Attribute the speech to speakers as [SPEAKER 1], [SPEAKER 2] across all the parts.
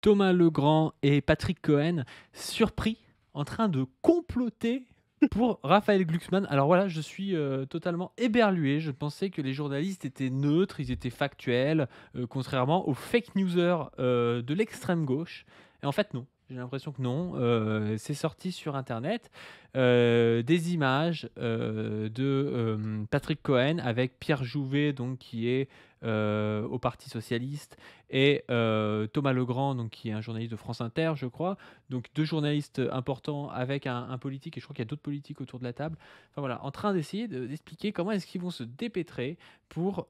[SPEAKER 1] Thomas Legrand et Patrick Cohen surpris en train de comploter pour Raphaël Glucksmann. Alors voilà, je suis totalement éberlué. Je pensais que les journalistes étaient neutres, ils étaient factuels, contrairement aux fake newsers de l'extrême gauche. Et en fait, non. J'ai l'impression que non. C'est sorti sur Internet des images de Patrick Cohen avec Pierre Jouvet, donc, qui est au Parti socialiste, et Thomas Legrand, donc, qui est un journaliste de France Inter, je crois. Donc deux journalistes importants avec un politique, et je crois qu'il y a d'autres politiques autour de la table. Enfin voilà, en train d'essayer d'expliquer comment est-ce qu'ils vont se dépêtrer pour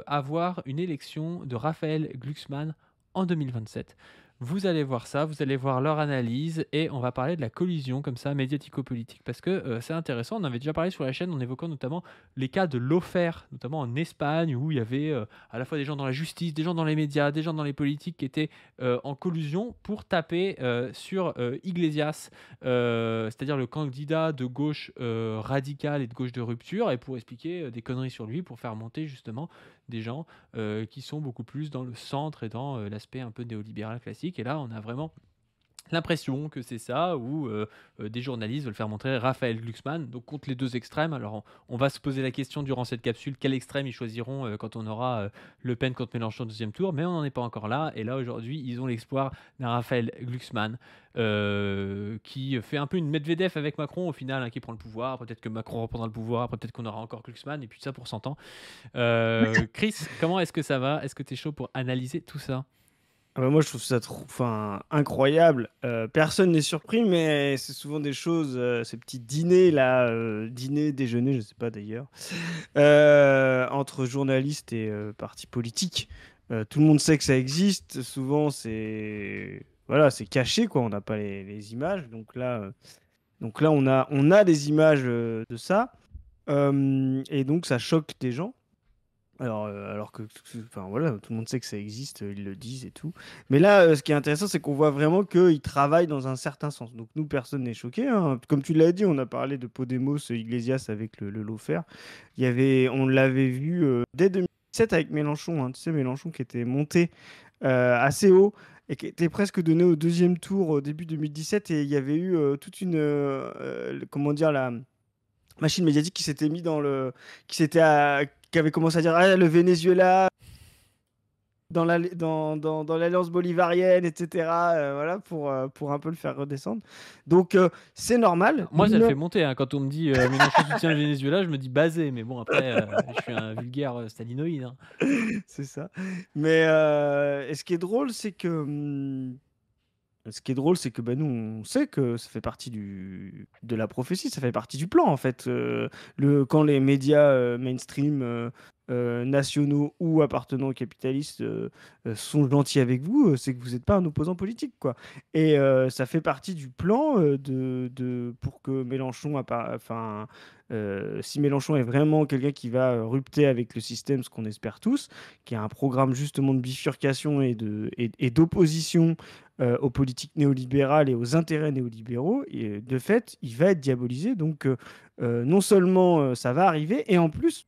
[SPEAKER 1] avoir une élection de Raphaël Glucksmann en 2027. Vous allez voir ça, vous allez voir leur analyse, et on va parler de la collision comme ça médiatico-politique, parce que c'est intéressant. On avait déjà parlé sur la chaîne en évoquant notamment les cas de lawfare, notamment en Espagne, où il y avait à la fois des gens dans la justice, des gens dans les médias, des gens dans les politiques qui étaient en collusion pour taper sur Iglesias, c'est-à-dire le candidat de gauche radicale et de gauche de rupture, et pour expliquer des conneries sur lui, pour faire monter justement des gens qui sont beaucoup plus dans le centre et dans l'aspect un peu néolibéral classique. Et là, on a vraiment l'impression que c'est ça, où des journalistes veulent faire montrer Raphaël Glucksmann, donc contre les deux extrêmes. Alors on va se poser la question durant cette capsule, quel extrême ils choisiront quand on aura Le Pen contre Mélenchon au deuxième tour, mais on n'en est pas encore là. Et là, aujourd'hui, ils ont l'espoir d'un Raphaël Glucksmann qui fait un peu une Medvedev avec Macron au final, hein, qui prend le pouvoir. Peut-être que Macron reprendra le pouvoir, après peut-être qu'on aura encore Glucksmann, et puis ça pour 100 ans. Chris, comment est-ce que ça va? Est-ce que tu es chaud pour analyser tout ça?
[SPEAKER 2] Ah bah moi, je trouve ça incroyable. Personne n'est surpris, mais c'est souvent des choses, ces petits dîners là, dîner, déjeuner, je sais pas d'ailleurs, entre journalistes et partis politiques. Tout le monde sait que ça existe. Souvent, c'est voilà, c'est caché quoi. On n'a pas les images. Donc là, on a des images de ça. Et donc, ça choque des gens. Alors que, enfin voilà, tout le monde sait que ça existe, ils le disent et tout. Mais là, ce qui est intéressant, c'est qu'on voit vraiment qu'ils travaillent dans un certain sens. Donc nous, personne n'est choqué, hein. Comme tu l'as dit, on a parlé de Podemos, Iglesias avec le lawfare. On l'avait vu dès 2017 avec Mélenchon, hein. Tu sais, Mélenchon qui était monté assez haut et qui était presque donné au deuxième tour au début 2017. Et il y avait eu toute une, comment dire, la machine médiatique qui s'était mis dans le, qui avait commencé à dire ah, le Venezuela dans l'alliance bolivarienne, etc. Voilà pour un peu le faire redescendre. Donc c'est normal.
[SPEAKER 1] Moi, ça le fait monter, hein. Quand on me dit Mélenchon soutient le Venezuela, je me dis basé, mais bon, après, je suis un vulgaire stalinoïde, hein.
[SPEAKER 2] C'est ça. Mais et ce qui est drôle, c'est que bah, nous, on sait que ça fait partie de la prophétie, ça fait partie du plan, en fait. Quand les médias mainstream, nationaux ou appartenant aux capitalistes sont gentils avec vous, c'est que vous n'êtes pas un opposant politique, quoi. Et ça fait partie du plan pour que Mélenchon, enfin, si Mélenchon est vraiment quelqu'un qui va rupter avec le système, ce qu'on espère tous, qui a un programme justement de bifurcation et d'opposition aux politiques néolibérales et aux intérêts néolibéraux, et de fait, il va être diabolisé. Donc, non seulement ça va arriver, et en plus,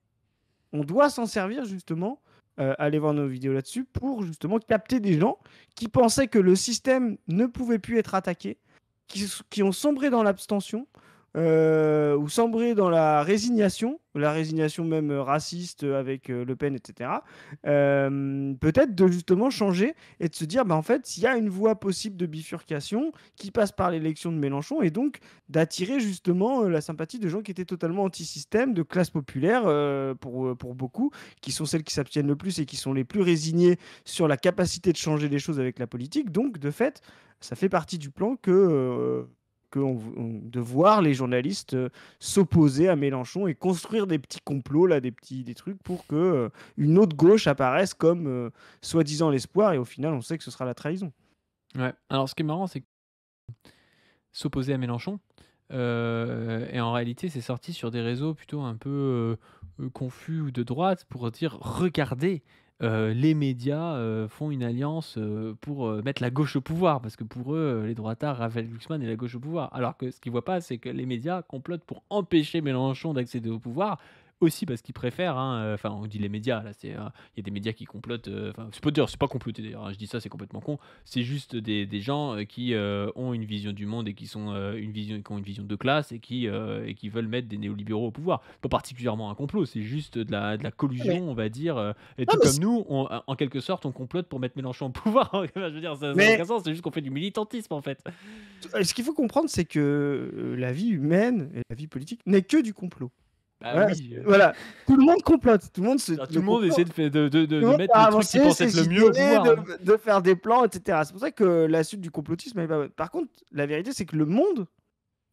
[SPEAKER 2] on doit s'en servir justement, aller voir nos vidéos là-dessus, pour justement capter des gens qui pensaient que le système ne pouvait plus être attaqué, qui ont sombré dans l'abstention, ou sombré dans la résignation même raciste avec Le Pen, etc. Peut-être de justement changer et de se dire, bah, en fait, il y a une voie possible de bifurcation qui passe par l'élection de Mélenchon, et donc d'attirer justement la sympathie de gens qui étaient totalement anti-système, de classe populaire pour beaucoup, qui sont celles qui s'abstiennent le plus et qui sont les plus résignées sur la capacité de changer les choses avec la politique. Donc, de fait, ça fait partie du plan de voir les journalistes s'opposer à Mélenchon et construire des petits complots, là, des trucs pour que une autre gauche apparaisse comme soi-disant l'espoir, et au final, on sait que ce sera la trahison.
[SPEAKER 1] Ouais. Alors, ce qui est marrant, c'est que s'opposer à Mélenchon, et en réalité, c'est sorti sur des réseaux plutôt un peu confus ou de droite pour dire regardez, les médias font une alliance pour mettre la gauche au pouvoir, parce que pour eux, les droitards, Raphaël Glucksmann est la gauche au pouvoir. Alors que ce qu'ils voient pas, c'est que les médias complotent pour empêcher Mélenchon d'accéder au pouvoir, aussi parce qu'ils préfèrent, hein, enfin, on dit les médias, là, il y a des médias qui complotent, enfin, c'est pas comploter d'ailleurs, hein, je dis ça, c'est complètement con. C'est juste des gens, qui, ont une vision du monde et qui ont une vision de classe et qui veulent mettre des néolibéraux au pouvoir. Pas particulièrement un complot, c'est juste de la
[SPEAKER 2] Mais,
[SPEAKER 1] collusion, on va dire, et
[SPEAKER 2] non,
[SPEAKER 1] tout
[SPEAKER 2] mais,
[SPEAKER 1] comme nous, en quelque sorte, on complote pour mettre Mélenchon au pouvoir. Je veux dire, ça n'a
[SPEAKER 2] mais
[SPEAKER 1] aucun sens, c'est juste qu'on fait du militantisme, en fait.
[SPEAKER 2] ce qu'il faut comprendre, c'est que la vie humaine et la vie politique n'est que du complot.
[SPEAKER 1] Bah
[SPEAKER 2] Voilà,
[SPEAKER 1] oui,
[SPEAKER 2] voilà. Tout le monde complote, tout le monde
[SPEAKER 1] tout
[SPEAKER 2] le
[SPEAKER 1] le monde
[SPEAKER 2] complot.
[SPEAKER 1] essaie de fai
[SPEAKER 2] Tout le
[SPEAKER 1] de
[SPEAKER 2] monde
[SPEAKER 1] mettre
[SPEAKER 2] fait
[SPEAKER 1] le truc qu'il
[SPEAKER 2] avancer
[SPEAKER 1] pense être le
[SPEAKER 2] ses
[SPEAKER 1] mieux au
[SPEAKER 2] idées,
[SPEAKER 1] pouvoir, hein.
[SPEAKER 2] de faire des plans, etc. C'est pour ça que la suite du complotisme est pas bonne. Par contre, la vérité, c'est que le monde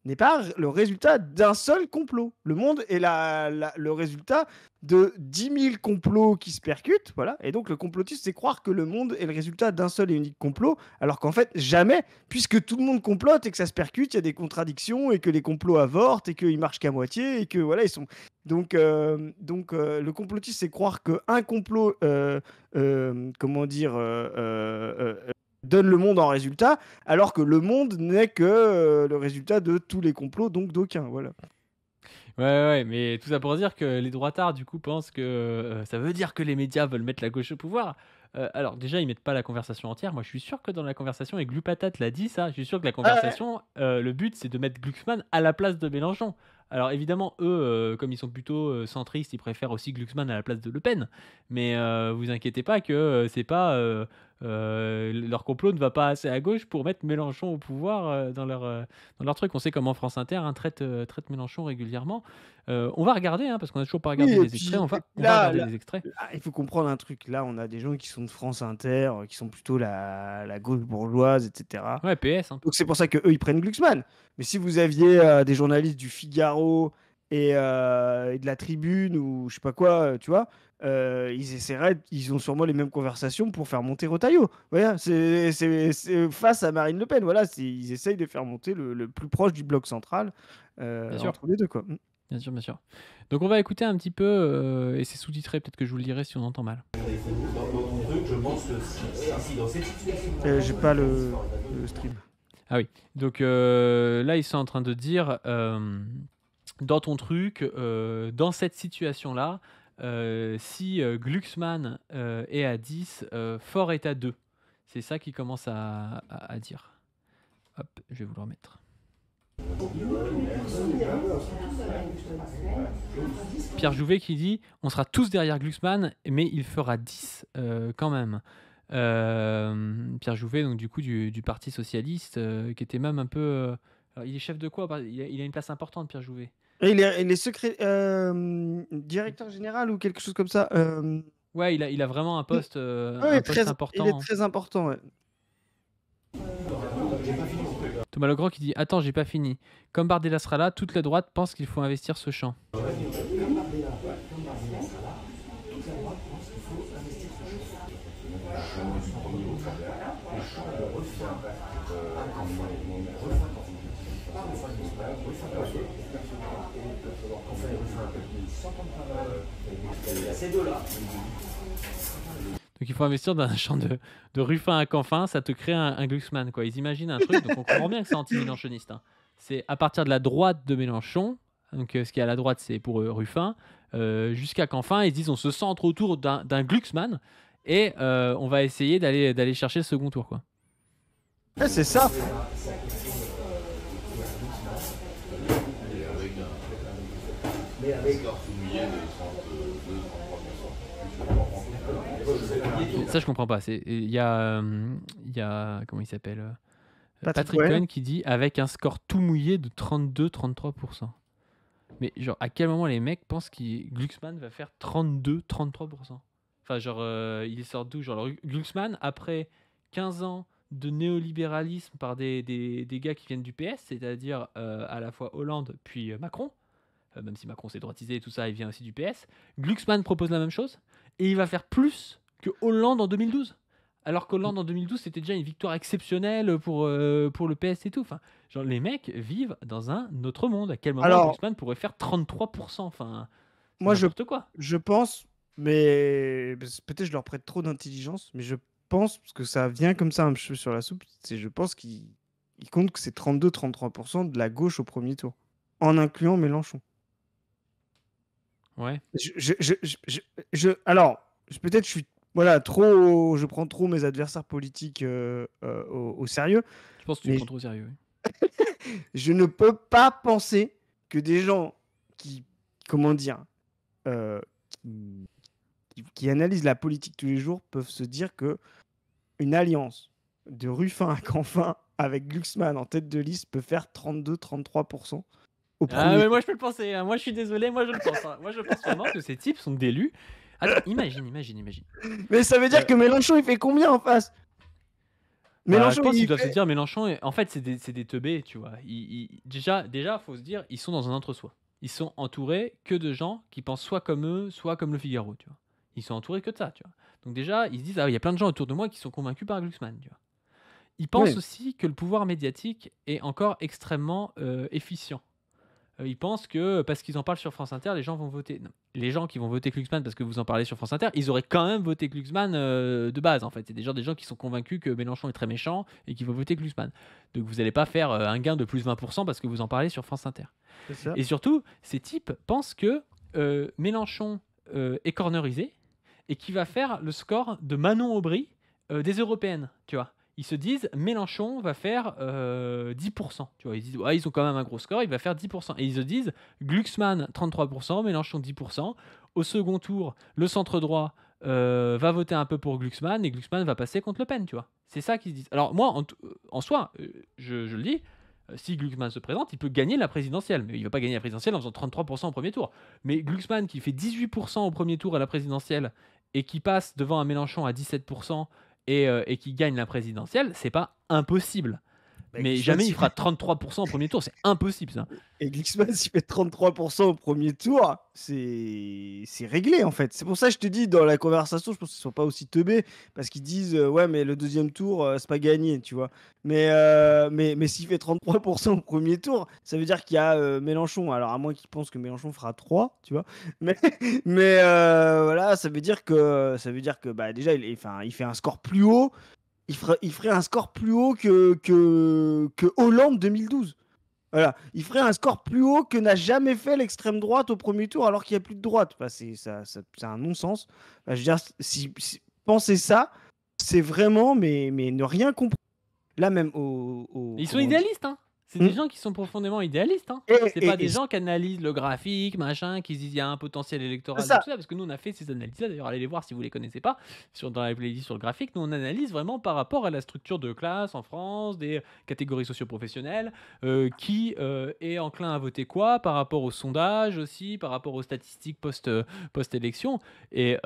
[SPEAKER 2] n'est pas le résultat d'un seul complot. Le monde est le résultat de 10 000 complots qui se percutent, voilà. Et donc le complotisme, c'est croire que le monde est le résultat d'un seul et unique complot, alors qu'en fait, jamais, puisque tout le monde complote et que ça se percute, il y a des contradictions et que les complots avortent et qu'ils marchent qu'à moitié et que voilà, ils sont. Le complotisme, c'est croire qu'un complot, comment dire, donne le monde en résultat, alors que le monde n'est que le résultat de tous les complots, donc d'aucun. Voilà.
[SPEAKER 1] Ouais, ouais, ouais, mais tout ça pour dire que les droitards, du coup, pensent que ça veut dire que les médias veulent mettre la gauche au pouvoir. Alors, déjà, ils mettent pas la conversation entière. Moi, je suis sûr que dans la conversation, et Glupatate l'a dit, ça, je suis sûr que la
[SPEAKER 2] Ah ouais.
[SPEAKER 1] conversation, le but, c'est de mettre Glucksmann à la place de Mélenchon. Alors, évidemment, eux, comme ils sont plutôt centristes, ils préfèrent aussi Glucksmann à la place de Le Pen. Mais vous inquiétez pas que c'est pas. Leur complot ne va pas assez à gauche pour mettre Mélenchon au pouvoir dans leur truc. On sait comment France Inter, hein, traite Mélenchon régulièrement. On va regarder, hein, parce qu'on n'a toujours pas
[SPEAKER 2] Oui,
[SPEAKER 1] regardé
[SPEAKER 2] et
[SPEAKER 1] les extraits.
[SPEAKER 2] puis
[SPEAKER 1] On va regarder les extraits.
[SPEAKER 2] là, il faut comprendre un truc. Là, on a des gens qui sont de France Inter, qui sont plutôt la gauche bourgeoise, etc.
[SPEAKER 1] Ouais, PS un peu.
[SPEAKER 2] Donc c'est pour ça que eux ils prennent Glucksmann. Mais si vous aviez des journalistes du Figaro et de la Tribune ou je sais pas quoi, tu vois, ils ont sûrement les mêmes conversations pour faire monter Retailleau. Voilà, c'est face à Marine Le Pen. Voilà, ils essayent de faire monter le plus proche du bloc central
[SPEAKER 1] Bien sûr,
[SPEAKER 2] entre les deux, quoi.
[SPEAKER 1] bien sûr, bien sûr. Donc on va écouter un petit peu, et c'est sous-titré, peut-être que je vous le dirai si on entend mal.
[SPEAKER 2] J'ai pas le stream.
[SPEAKER 1] Ah oui, donc là ils sont en train de dire, dans ton truc, dans cette situation-là, si Glucksmann est à 10, Faure est à 2. C'est ça qu'il commence à dire. Hop, je vais vous le remettre. Pierre Jouvet qui dit on sera tous derrière Glucksmann, mais il fera 10 quand même. Pierre Jouvet, donc du coup du Parti Socialiste, qui était même un peu. Alors, il est chef de quoi? Il a une place importante, Pierre Jouvet.
[SPEAKER 2] Et il est directeur général ou quelque chose comme ça.
[SPEAKER 1] Ouais, il a vraiment un poste,
[SPEAKER 2] Ouais,
[SPEAKER 1] un poste important.
[SPEAKER 2] il est très important. Ouais.
[SPEAKER 1] Thomas Legrand qui dit attends, j'ai pas fini. Comme Bardella sera là, toute la droite pense qu'il faut investir ce champ. Donc il faut investir dans un champ de Ruffin à Canfin, ça te crée un Glucksmann, quoi. Ils imaginent un truc, donc on comprend bien que c'est anti-mélenchoniste, hein. C'est à partir de la droite de Mélenchon, donc ce qui est à la droite c'est pour Ruffin, jusqu'à Canfin, ils se disent on se centre autour d'un Glucksmann et on va essayer d'aller chercher le second tour, quoi.
[SPEAKER 2] Ouais, c'est ça.
[SPEAKER 1] Ça je comprends pas. Il y a comment il s'appelle,
[SPEAKER 2] Patrick
[SPEAKER 1] Patrick
[SPEAKER 2] Cohen.
[SPEAKER 1] Cohen qui dit avec un score tout mouillé de 32-33%. Mais genre, à quel moment les mecs pensent que Glucksmann va faire 32-33%? Enfin, genre, il sort d'où? Genre, Glucksmann, après 15 ans de néolibéralisme par des gars qui viennent du PS, c'est-à-dire à la fois Hollande puis Macron, même si Macron s'est droitisé et tout ça, il vient aussi du PS, Glucksmann propose la même chose, et il va faire plus que Hollande en 2012. Alors qu'Hollande en 2012, c'était déjà une victoire exceptionnelle pour le PS et tout. Enfin, genre, les mecs vivent dans un autre monde. À quel moment
[SPEAKER 2] Alors,
[SPEAKER 1] Glucksmann pourrait faire 33%? Enfin, c'est
[SPEAKER 2] moi,
[SPEAKER 1] n'importe quoi.
[SPEAKER 2] je pense, mais peut-être je leur prête trop d'intelligence, mais je pense, parce que ça vient comme ça un peu sur la soupe, je pense qu'ils comptent que c'est 32-33% de la gauche au premier tour, en incluant Mélenchon.
[SPEAKER 1] Ouais.
[SPEAKER 2] Alors, peut-être je suis voilà trop, je prends trop mes adversaires politiques au sérieux,
[SPEAKER 1] Je pense que tu le
[SPEAKER 2] mais
[SPEAKER 1] prends trop au sérieux.
[SPEAKER 2] je ne peux pas penser que des gens qui, comment dire, euh, qui, qui analysent la politique tous les jours peuvent se dire que une alliance de Ruffin à Canfin avec Glucksmann en tête de liste peut faire 32-33% au
[SPEAKER 1] Ah
[SPEAKER 2] premier
[SPEAKER 1] mais
[SPEAKER 2] tour.
[SPEAKER 1] moi je peux le penser, hein. Moi je suis désolé, moi je le pense, hein. Moi je pense vraiment que ces types sont d'élus. Attends, imagine.
[SPEAKER 2] Mais ça veut dire que Mélenchon, il fait combien en face?
[SPEAKER 1] Bah, je
[SPEAKER 2] Mélenchon,
[SPEAKER 1] pense qu'ils
[SPEAKER 2] il
[SPEAKER 1] doivent se
[SPEAKER 2] fait.
[SPEAKER 1] dire Mélenchon, en fait, c'est des teubés, tu vois. Déjà, faut se dire, ils sont dans un entre-soi. Ils sont entourés que de gens qui pensent soit comme eux, soit comme le Figaro, tu vois. Ils sont entourés que de ça, tu vois. Donc déjà, ils se disent, ah, il y a plein de gens autour de moi qui sont convaincus par Glucksmann, tu vois. Ils pensent
[SPEAKER 2] Oui,
[SPEAKER 1] aussi que le pouvoir médiatique est encore extrêmement efficient. Ils pensent que parce qu'ils en parlent sur France Inter, les gens vont voter. Non. Les gens qui vont voter Glucksmann parce que vous en parlez sur France Inter, ils auraient quand même voté Glucksmann de base, en fait. C'est des gens qui sont convaincus que Mélenchon est très méchant et qui vont voter Glucksmann. Donc vous n'allez pas faire un gain de plus 20% parce que vous en parlez sur France Inter.
[SPEAKER 2] c'est ça.
[SPEAKER 1] Et surtout, ces types pensent que Mélenchon est cornerisé et qu'il va faire le score de Manon Aubry des européennes, tu vois. Ils se disent Mélenchon va faire 10%. Tu vois, ils disent ouais, ils ont quand même un gros score, il va faire 10%. Et ils se disent Glucksmann 33%, Mélenchon 10%. Au second tour, le centre droit va voter un peu pour Glucksmann et Glucksmann va passer contre Le Pen, tu vois. C'est ça qu'ils se disent. Alors moi, en soi, je le dis, si Glucksmann se présente, il peut gagner la présidentielle. Mais il ne va pas gagner la présidentielle en faisant 33% au premier tour. Mais Glucksmann qui fait 18% au premier tour à la présidentielle et qui passe devant un Mélenchon à 17% et qui gagne la présidentielle, c'est pas impossible.
[SPEAKER 2] Bah,
[SPEAKER 1] Mais
[SPEAKER 2] Glucksmann,
[SPEAKER 1] jamais il
[SPEAKER 2] s'il
[SPEAKER 1] fera
[SPEAKER 2] fait...
[SPEAKER 1] 33% au premier tour, c'est impossible ça.
[SPEAKER 2] Et Glucksmann, s'il fait 33% au premier tour, c'est réglé en fait. C'est pour ça que je te dis, dans la conversation, je pense qu'ils ne sont pas aussi teubés, parce qu'ils disent, ouais, mais le deuxième tour, c'est pas gagné, tu vois. Mais s'il fait 33% au premier tour, ça veut dire qu'il y a Mélenchon. Alors, à moins qu'ils pensent que Mélenchon fera 3, tu vois. Mais, voilà, ça veut dire que bah, déjà, enfin, il fait un score plus haut. Il ferait un score plus haut que Hollande 2012. Voilà, il ferait un score plus haut que n'a jamais fait l'extrême droite au premier tour alors qu'il n'y a plus de droite. Enfin, c'est un non-sens. Enfin, je veux dire, si penser ça, c'est vraiment, mais ne rien comprendre. Là même
[SPEAKER 1] Ils sont
[SPEAKER 2] comment dire.
[SPEAKER 1] idéalistes, hein. C'est des
[SPEAKER 2] Hmm.
[SPEAKER 1] gens qui sont profondément idéalistes, hein.
[SPEAKER 2] Et,
[SPEAKER 1] C'est pas
[SPEAKER 2] et-
[SPEAKER 1] des
[SPEAKER 2] et
[SPEAKER 1] gens qui analysent le graphique, machin, qui se disent il y a un potentiel
[SPEAKER 2] c'est
[SPEAKER 1] électoral de
[SPEAKER 2] ça.
[SPEAKER 1] tout ça, parce que nous on a fait ces analyses-là, d'ailleurs allez les voir si vous les connaissez pas, dans la playlist sur le graphique, nous on analyse vraiment par rapport à la structure de classe en France, des catégories socio-professionnelles, qui est enclin à voter quoi, par rapport aux sondages aussi, par rapport aux statistiques post-élection, et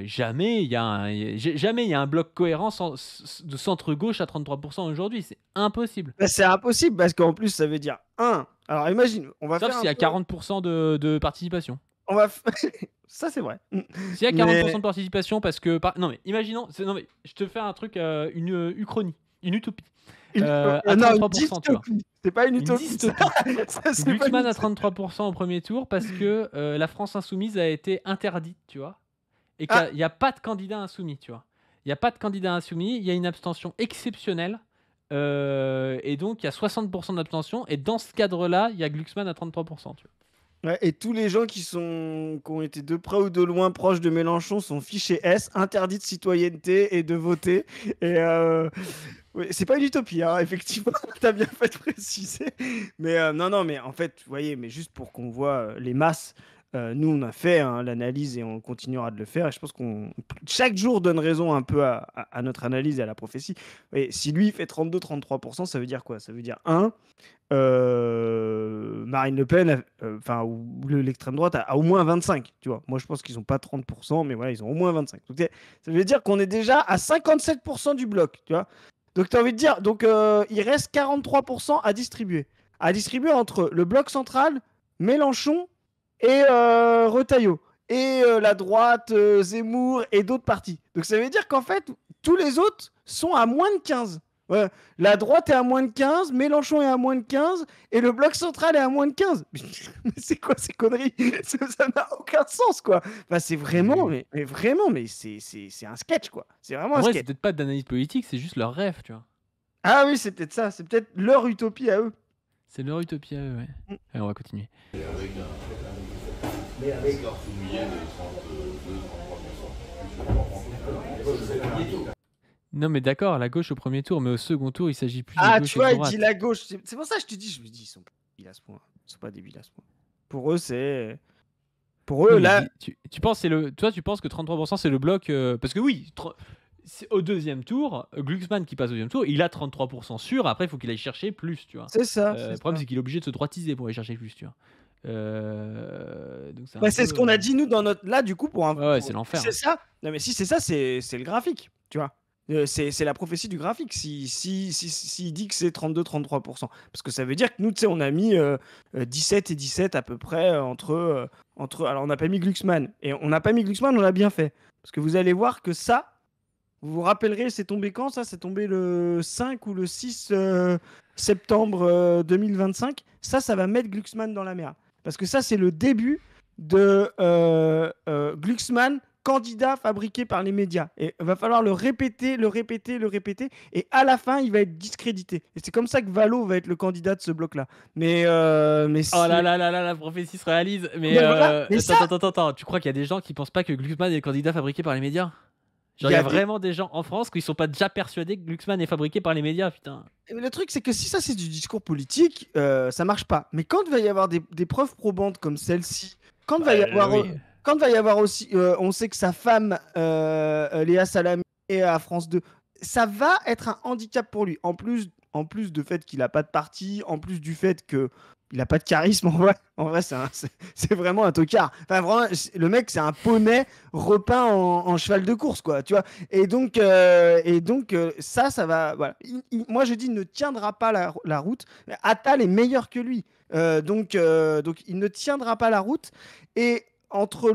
[SPEAKER 1] jamais il y a un bloc cohérent de centre-gauche à 33% aujourd'hui, c'est impossible.
[SPEAKER 2] Bah, c'est impossible parce qu'en plus ça veut dire un. Alors imagine, on va
[SPEAKER 1] Sauf
[SPEAKER 2] faire
[SPEAKER 1] s'il
[SPEAKER 2] un
[SPEAKER 1] y a
[SPEAKER 2] peu.
[SPEAKER 1] 40% de participation.
[SPEAKER 2] On va. Ça c'est vrai.
[SPEAKER 1] S'il y a 40%
[SPEAKER 2] Mais
[SPEAKER 1] de participation parce que... Non mais imaginons... Non mais je te fais un truc, une uchronie, une utopie. À
[SPEAKER 2] non, une
[SPEAKER 1] 33%, tu vois.
[SPEAKER 2] dystopie. C'est pas une
[SPEAKER 1] Une
[SPEAKER 2] utopie. Ça,
[SPEAKER 1] dystopie.
[SPEAKER 2] ça, c'est pas une
[SPEAKER 1] Glucksmann à
[SPEAKER 2] utopie.
[SPEAKER 1] 33% au premier tour parce que la France insoumise a été interdite, tu vois. Et
[SPEAKER 2] Ah,
[SPEAKER 1] qu'il n'y a pas de candidat insoumis, tu vois. Il n'y a pas de candidat insoumis, il y a une abstention exceptionnelle. Et donc, il y a 60% d'abstention. Et dans ce cadre-là, il y a Glucksmann à 33%, tu vois.
[SPEAKER 2] ouais, et tous les gens qui ont été de près ou de loin proches de Mélenchon sont fichés S, interdits de citoyenneté et de voter. Et ouais, c'est pas une utopie, hein, effectivement, t'as bien fait de préciser. Mais non, non, mais en fait, vous voyez, mais juste pour qu'on voit les masses, nous on a fait hein, l'analyse et on continuera de le faire. Et je pense qu'on chaque jour donne raison un peu à notre analyse et à la prophétie. Et si lui il fait 32-33%, ça veut dire quoi? Ça veut dire un. Marine Le Pen, enfin, ou l'extrême droite a au moins 25, tu vois. Moi, je pense qu'ils n'ont pas 30%, mais voilà, ils ont au moins 25. Donc, ça veut dire qu'on est déjà à 57% du bloc, tu vois. Donc, tu as envie de dire, donc il reste 43% à distribuer. À distribuer entre le bloc central, Mélenchon et Retailleau. Et la droite, Zemmour et d'autres partis. Donc, ça veut dire qu'en fait, tous les autres sont à moins de 15. Ouais. La droite est à moins de 15, Mélenchon est à moins de 15, et le bloc central est à moins de 15. Mais c'est quoi ces conneries? Ça n'a aucun sens, quoi. Enfin, c'est vraiment, mais vraiment, mais c'est un sketch, quoi. C'est vraiment
[SPEAKER 1] En
[SPEAKER 2] un
[SPEAKER 1] vrai, c'est
[SPEAKER 2] sketch.
[SPEAKER 1] peut-être pas d'analyse politique, c'est juste leur rêve, tu vois.
[SPEAKER 2] Ah oui, c'est peut-être ça. C'est peut-être leur utopie à eux.
[SPEAKER 1] C'est leur utopie à eux, ouais.
[SPEAKER 2] Mm.
[SPEAKER 1] Allez, on va continuer.
[SPEAKER 3] Score souligné de 32-33%.
[SPEAKER 1] Non, mais d'accord, la gauche au premier tour, mais au second tour, il s'agit plus de
[SPEAKER 2] Ah,
[SPEAKER 1] gauche
[SPEAKER 2] tu
[SPEAKER 1] et
[SPEAKER 2] vois,
[SPEAKER 1] de
[SPEAKER 2] il
[SPEAKER 1] droite.
[SPEAKER 2] dit la gauche. C'est pour ça que je te dis, ils sont pas débiles à ce point. Ils sont pas débiles à ce point. Pour eux, c'est. Pour eux,
[SPEAKER 1] Non, mais
[SPEAKER 2] là.
[SPEAKER 1] tu penses toi, tu penses que 33% c'est le bloc parce que oui, c'est au deuxième tour, Glucksmann qui passe au deuxième tour, il a 33% sûr. Après, il faut qu'il aille chercher plus, tu vois.
[SPEAKER 2] C'est ça.
[SPEAKER 1] Le problème, c'est qu'il est obligé de se droitiser pour aller chercher plus, tu vois. Donc
[SPEAKER 2] Bah, c'est ce qu'on a dit nous dans notre. Là, du coup, pour un.
[SPEAKER 1] Ouais, c'est l'enfer.
[SPEAKER 2] C'est ça. Non, mais si c'est ça, c'est le graphique, tu vois. C'est la prophétie du graphique. Si dit que c'est 32-33%. Parce que ça veut dire que nous, tu sais, on a mis 17 et 17 à peu près entre. Alors, on n'a pas mis Glucksmann. Et on n'a pas mis Glucksmann, on l'a bien fait. Parce que vous allez voir que ça, vous vous rappellerez, c'est tombé quand ça? C'est tombé le 5 ou le 6 septembre 2025. Ça va mettre Glucksmann dans la merde. Parce que ça, c'est le début de Glucksmann, candidat fabriqué par les médias. Et il va falloir le répéter. Et à la fin, il va être discrédité. Et c'est comme ça que Valo va être le candidat de ce bloc-là. Mais
[SPEAKER 1] Oh là là là là, la prophétie se réalise. Mais,
[SPEAKER 2] voilà, mais ça-
[SPEAKER 1] attends. Tu crois qu'il y a des gens qui pensent pas que Glucksmann est le candidat fabriqué par les médias? Genre, il y a vraiment des gens en France qui sont pas déjà persuadés que Glucksmann est fabriqué par les médias, putain.
[SPEAKER 2] Le truc, c'est que si ça, c'est du discours politique, ça marche pas. Mais quand il va y avoir des preuves probantes comme celle-ci, quand il va y avoir...
[SPEAKER 1] oui.
[SPEAKER 2] Quand il va y avoir aussi, on sait que sa femme, Léa Salamé, est à France 2, ça va être un handicap pour lui. En plus du fait qu'il n'a pas de parti, en plus du fait qu'il n'a pas de charisme, en vrai c'est vraiment un tocard. Enfin, vraiment, le mec, c'est un poney repeint en cheval de course, quoi, tu vois. Et donc, ça va... Voilà. Moi, je dis, il ne tiendra pas la route. Attal est meilleur que lui. Donc, il ne tiendra pas la route. Et...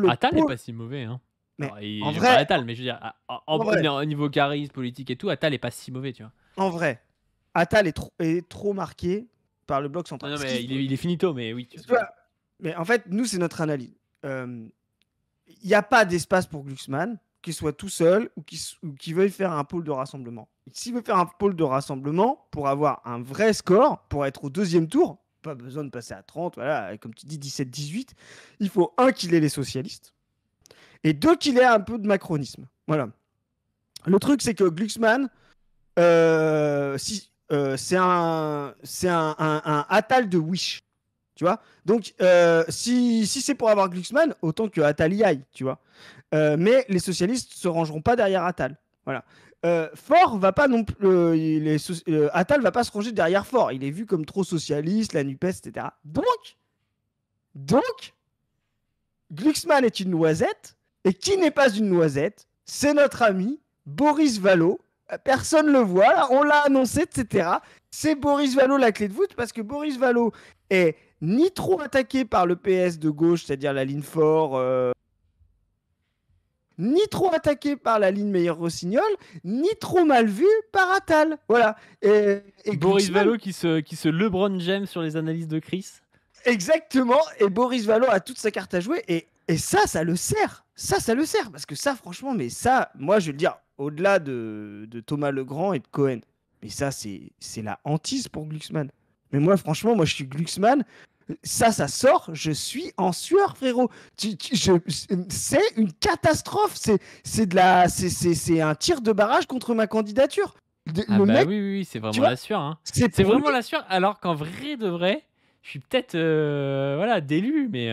[SPEAKER 1] Attal n'est pas si mauvais, hein.
[SPEAKER 2] Mais
[SPEAKER 1] Alors,
[SPEAKER 2] en
[SPEAKER 1] j'aime
[SPEAKER 2] vrai,
[SPEAKER 1] pas Attal, mais je veux dire, au niveau charisme, politique et tout, Attal est pas si mauvais, tu vois.
[SPEAKER 2] en vrai, Attal est trop marqué par le bloc central.
[SPEAKER 1] Non, mais il est finito, mais oui.
[SPEAKER 2] Tu vois, mais en fait, nous, c'est notre analyse. Il n'y a pas d'espace pour Glucksmann, qu'il soit tout seul ou qu'il veuille faire un pôle de rassemblement. S'il veut faire un pôle de rassemblement pour avoir un vrai score, pour être au deuxième tour, pas besoin de passer à 30, voilà, comme tu dis 17-18, il faut qu'il ait les socialistes et deux qu'il ait un peu de macronisme. Voilà. Le truc, c'est que Glucksmann, c'est un Attal de Wish. Tu vois. Donc, si c'est pour avoir Glucksmann, autant que Attal y aille, tu vois. Mais les socialistes se rangeront pas derrière Attal. Voilà. Faure va pas non plus. Attal va pas se ranger derrière Faure. Il est vu comme trop socialiste, la NUPES, etc. Donc, Glucksmann est une noisette. Et qui n'est pas une noisette? C'est notre ami Boris Vallaud. Personne le voit, là, on l'a annoncé, etc. C'est Boris Vallaud la clé de voûte, parce que Boris Vallaud est ni trop attaqué par le PS de gauche, c'est-à-dire la ligne Faure, ni trop attaqué par la ligne Meyer-Rossignol, ni trop mal vu par Attal. Voilà. Et
[SPEAKER 1] Boris Vallaud qui se LeBron James sur les analyses de Chris.
[SPEAKER 2] Exactement. Et Boris Vallaud a toute sa carte à jouer. Et ça le sert. Ça le sert. Parce que ça, franchement, mais ça, moi, je vais le dire, au-delà de Thomas Legrand et de Cohen, mais ça, c'est la hantise pour Glucksmann. Mais moi, franchement, je suis Glucksmann. Ça sort, je suis en sueur, frérot. C'est une catastrophe. C'est un tir de barrage contre ma candidature.
[SPEAKER 1] Oui, c'est vraiment la sueur. Hein. C'est vraiment la sueur. Alors qu'en vrai de vrai, je suis peut-être d'élu, mais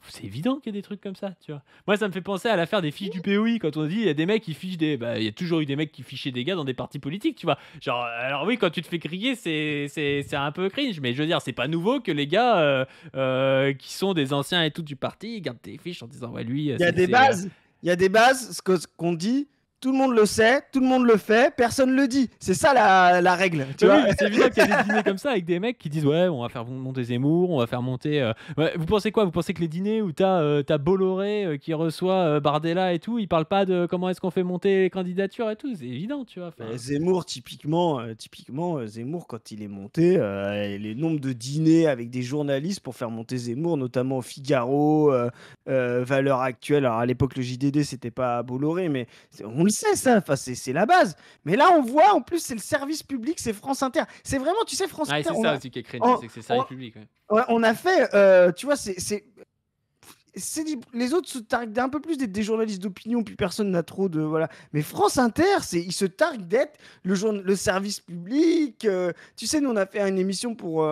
[SPEAKER 1] c'est évident qu'il y a des trucs comme ça, tu vois. Moi, ça me fait penser à l'affaire des fiches du POI, quand on dit il y a des mecs qui fichent il y a toujours eu des mecs qui fichaient des gars dans des partis politiques, tu vois. Genre, alors oui, quand tu te fais griller, c'est un peu cringe, mais je veux dire, c'est pas nouveau que les gars qui sont des anciens et tout du parti gardent tes fiches en disant ouais, lui.
[SPEAKER 2] Il y a des bases, ce qu'on dit. Tout le monde le sait, tout le monde le fait, personne le dit. C'est ça la règle. Tu vois,
[SPEAKER 1] c'est évident qu'il y a des dîners comme ça avec des mecs qui disent ouais, on va faire monter Zemmour, on va faire monter. Ouais, vous pensez quoi? Vous pensez que les dîners où t'as Bolloré qui reçoit Bardella et tout, ils parlent pas de comment est-ce qu'on fait monter les candidatures et tout? C'est évident, tu vois.
[SPEAKER 2] Zemmour, typiquement, Zemmour, quand il est monté, les nombres de dîners avec des journalistes pour faire monter Zemmour, notamment au Figaro, Valeurs Actuelles. Alors à l'époque, le JDD, c'était pas Bolloré, mais on le sait, ça, enfin, c'est la base. Mais là, on voit, en plus, c'est le service public, c'est France Inter. C'est vraiment, tu sais, France Inter.
[SPEAKER 1] C'est ça aussi qui est crédible, c'est que c'est le service public.
[SPEAKER 2] Ouais, on a fait, tu vois, les autres se targuent un peu plus d'être des journalistes d'opinion, puis personne n'a trop de voilà. Mais France Inter, ils se targuent d'être le service public. Tu sais, nous on a fait une émission pour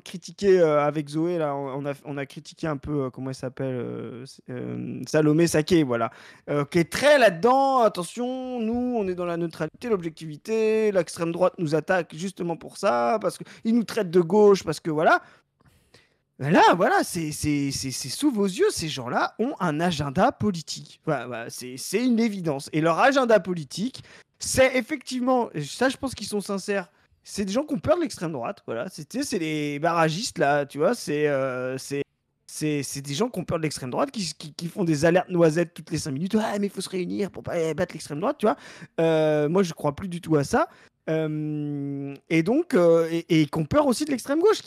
[SPEAKER 2] critiquer avec Zoé là, on a critiqué un peu comment elle s'appelle, Salomé Saké, voilà, qui est très là-dedans. Attention, nous on est dans la neutralité, l'objectivité. L'extrême droite nous attaque justement pour ça, parce qu'ils nous traitent de gauche, parce que voilà. Là, voilà, c'est sous vos yeux, ces gens-là ont un agenda politique. Voilà, voilà, c'est une évidence. Et leur agenda politique, c'est effectivement, et ça je pense qu'ils sont sincères, c'est des gens qui ont peur de l'extrême droite. Voilà, c'est les barragistes, là, tu vois, c'est des gens qui ont peur de l'extrême droite, qui font des alertes noisettes toutes les 5 minutes. Ah, mais il faut se réunir pour pas battre l'extrême droite, tu vois. Moi, je crois plus du tout à ça. Et donc, et qu'on peur aussi de l'extrême gauche,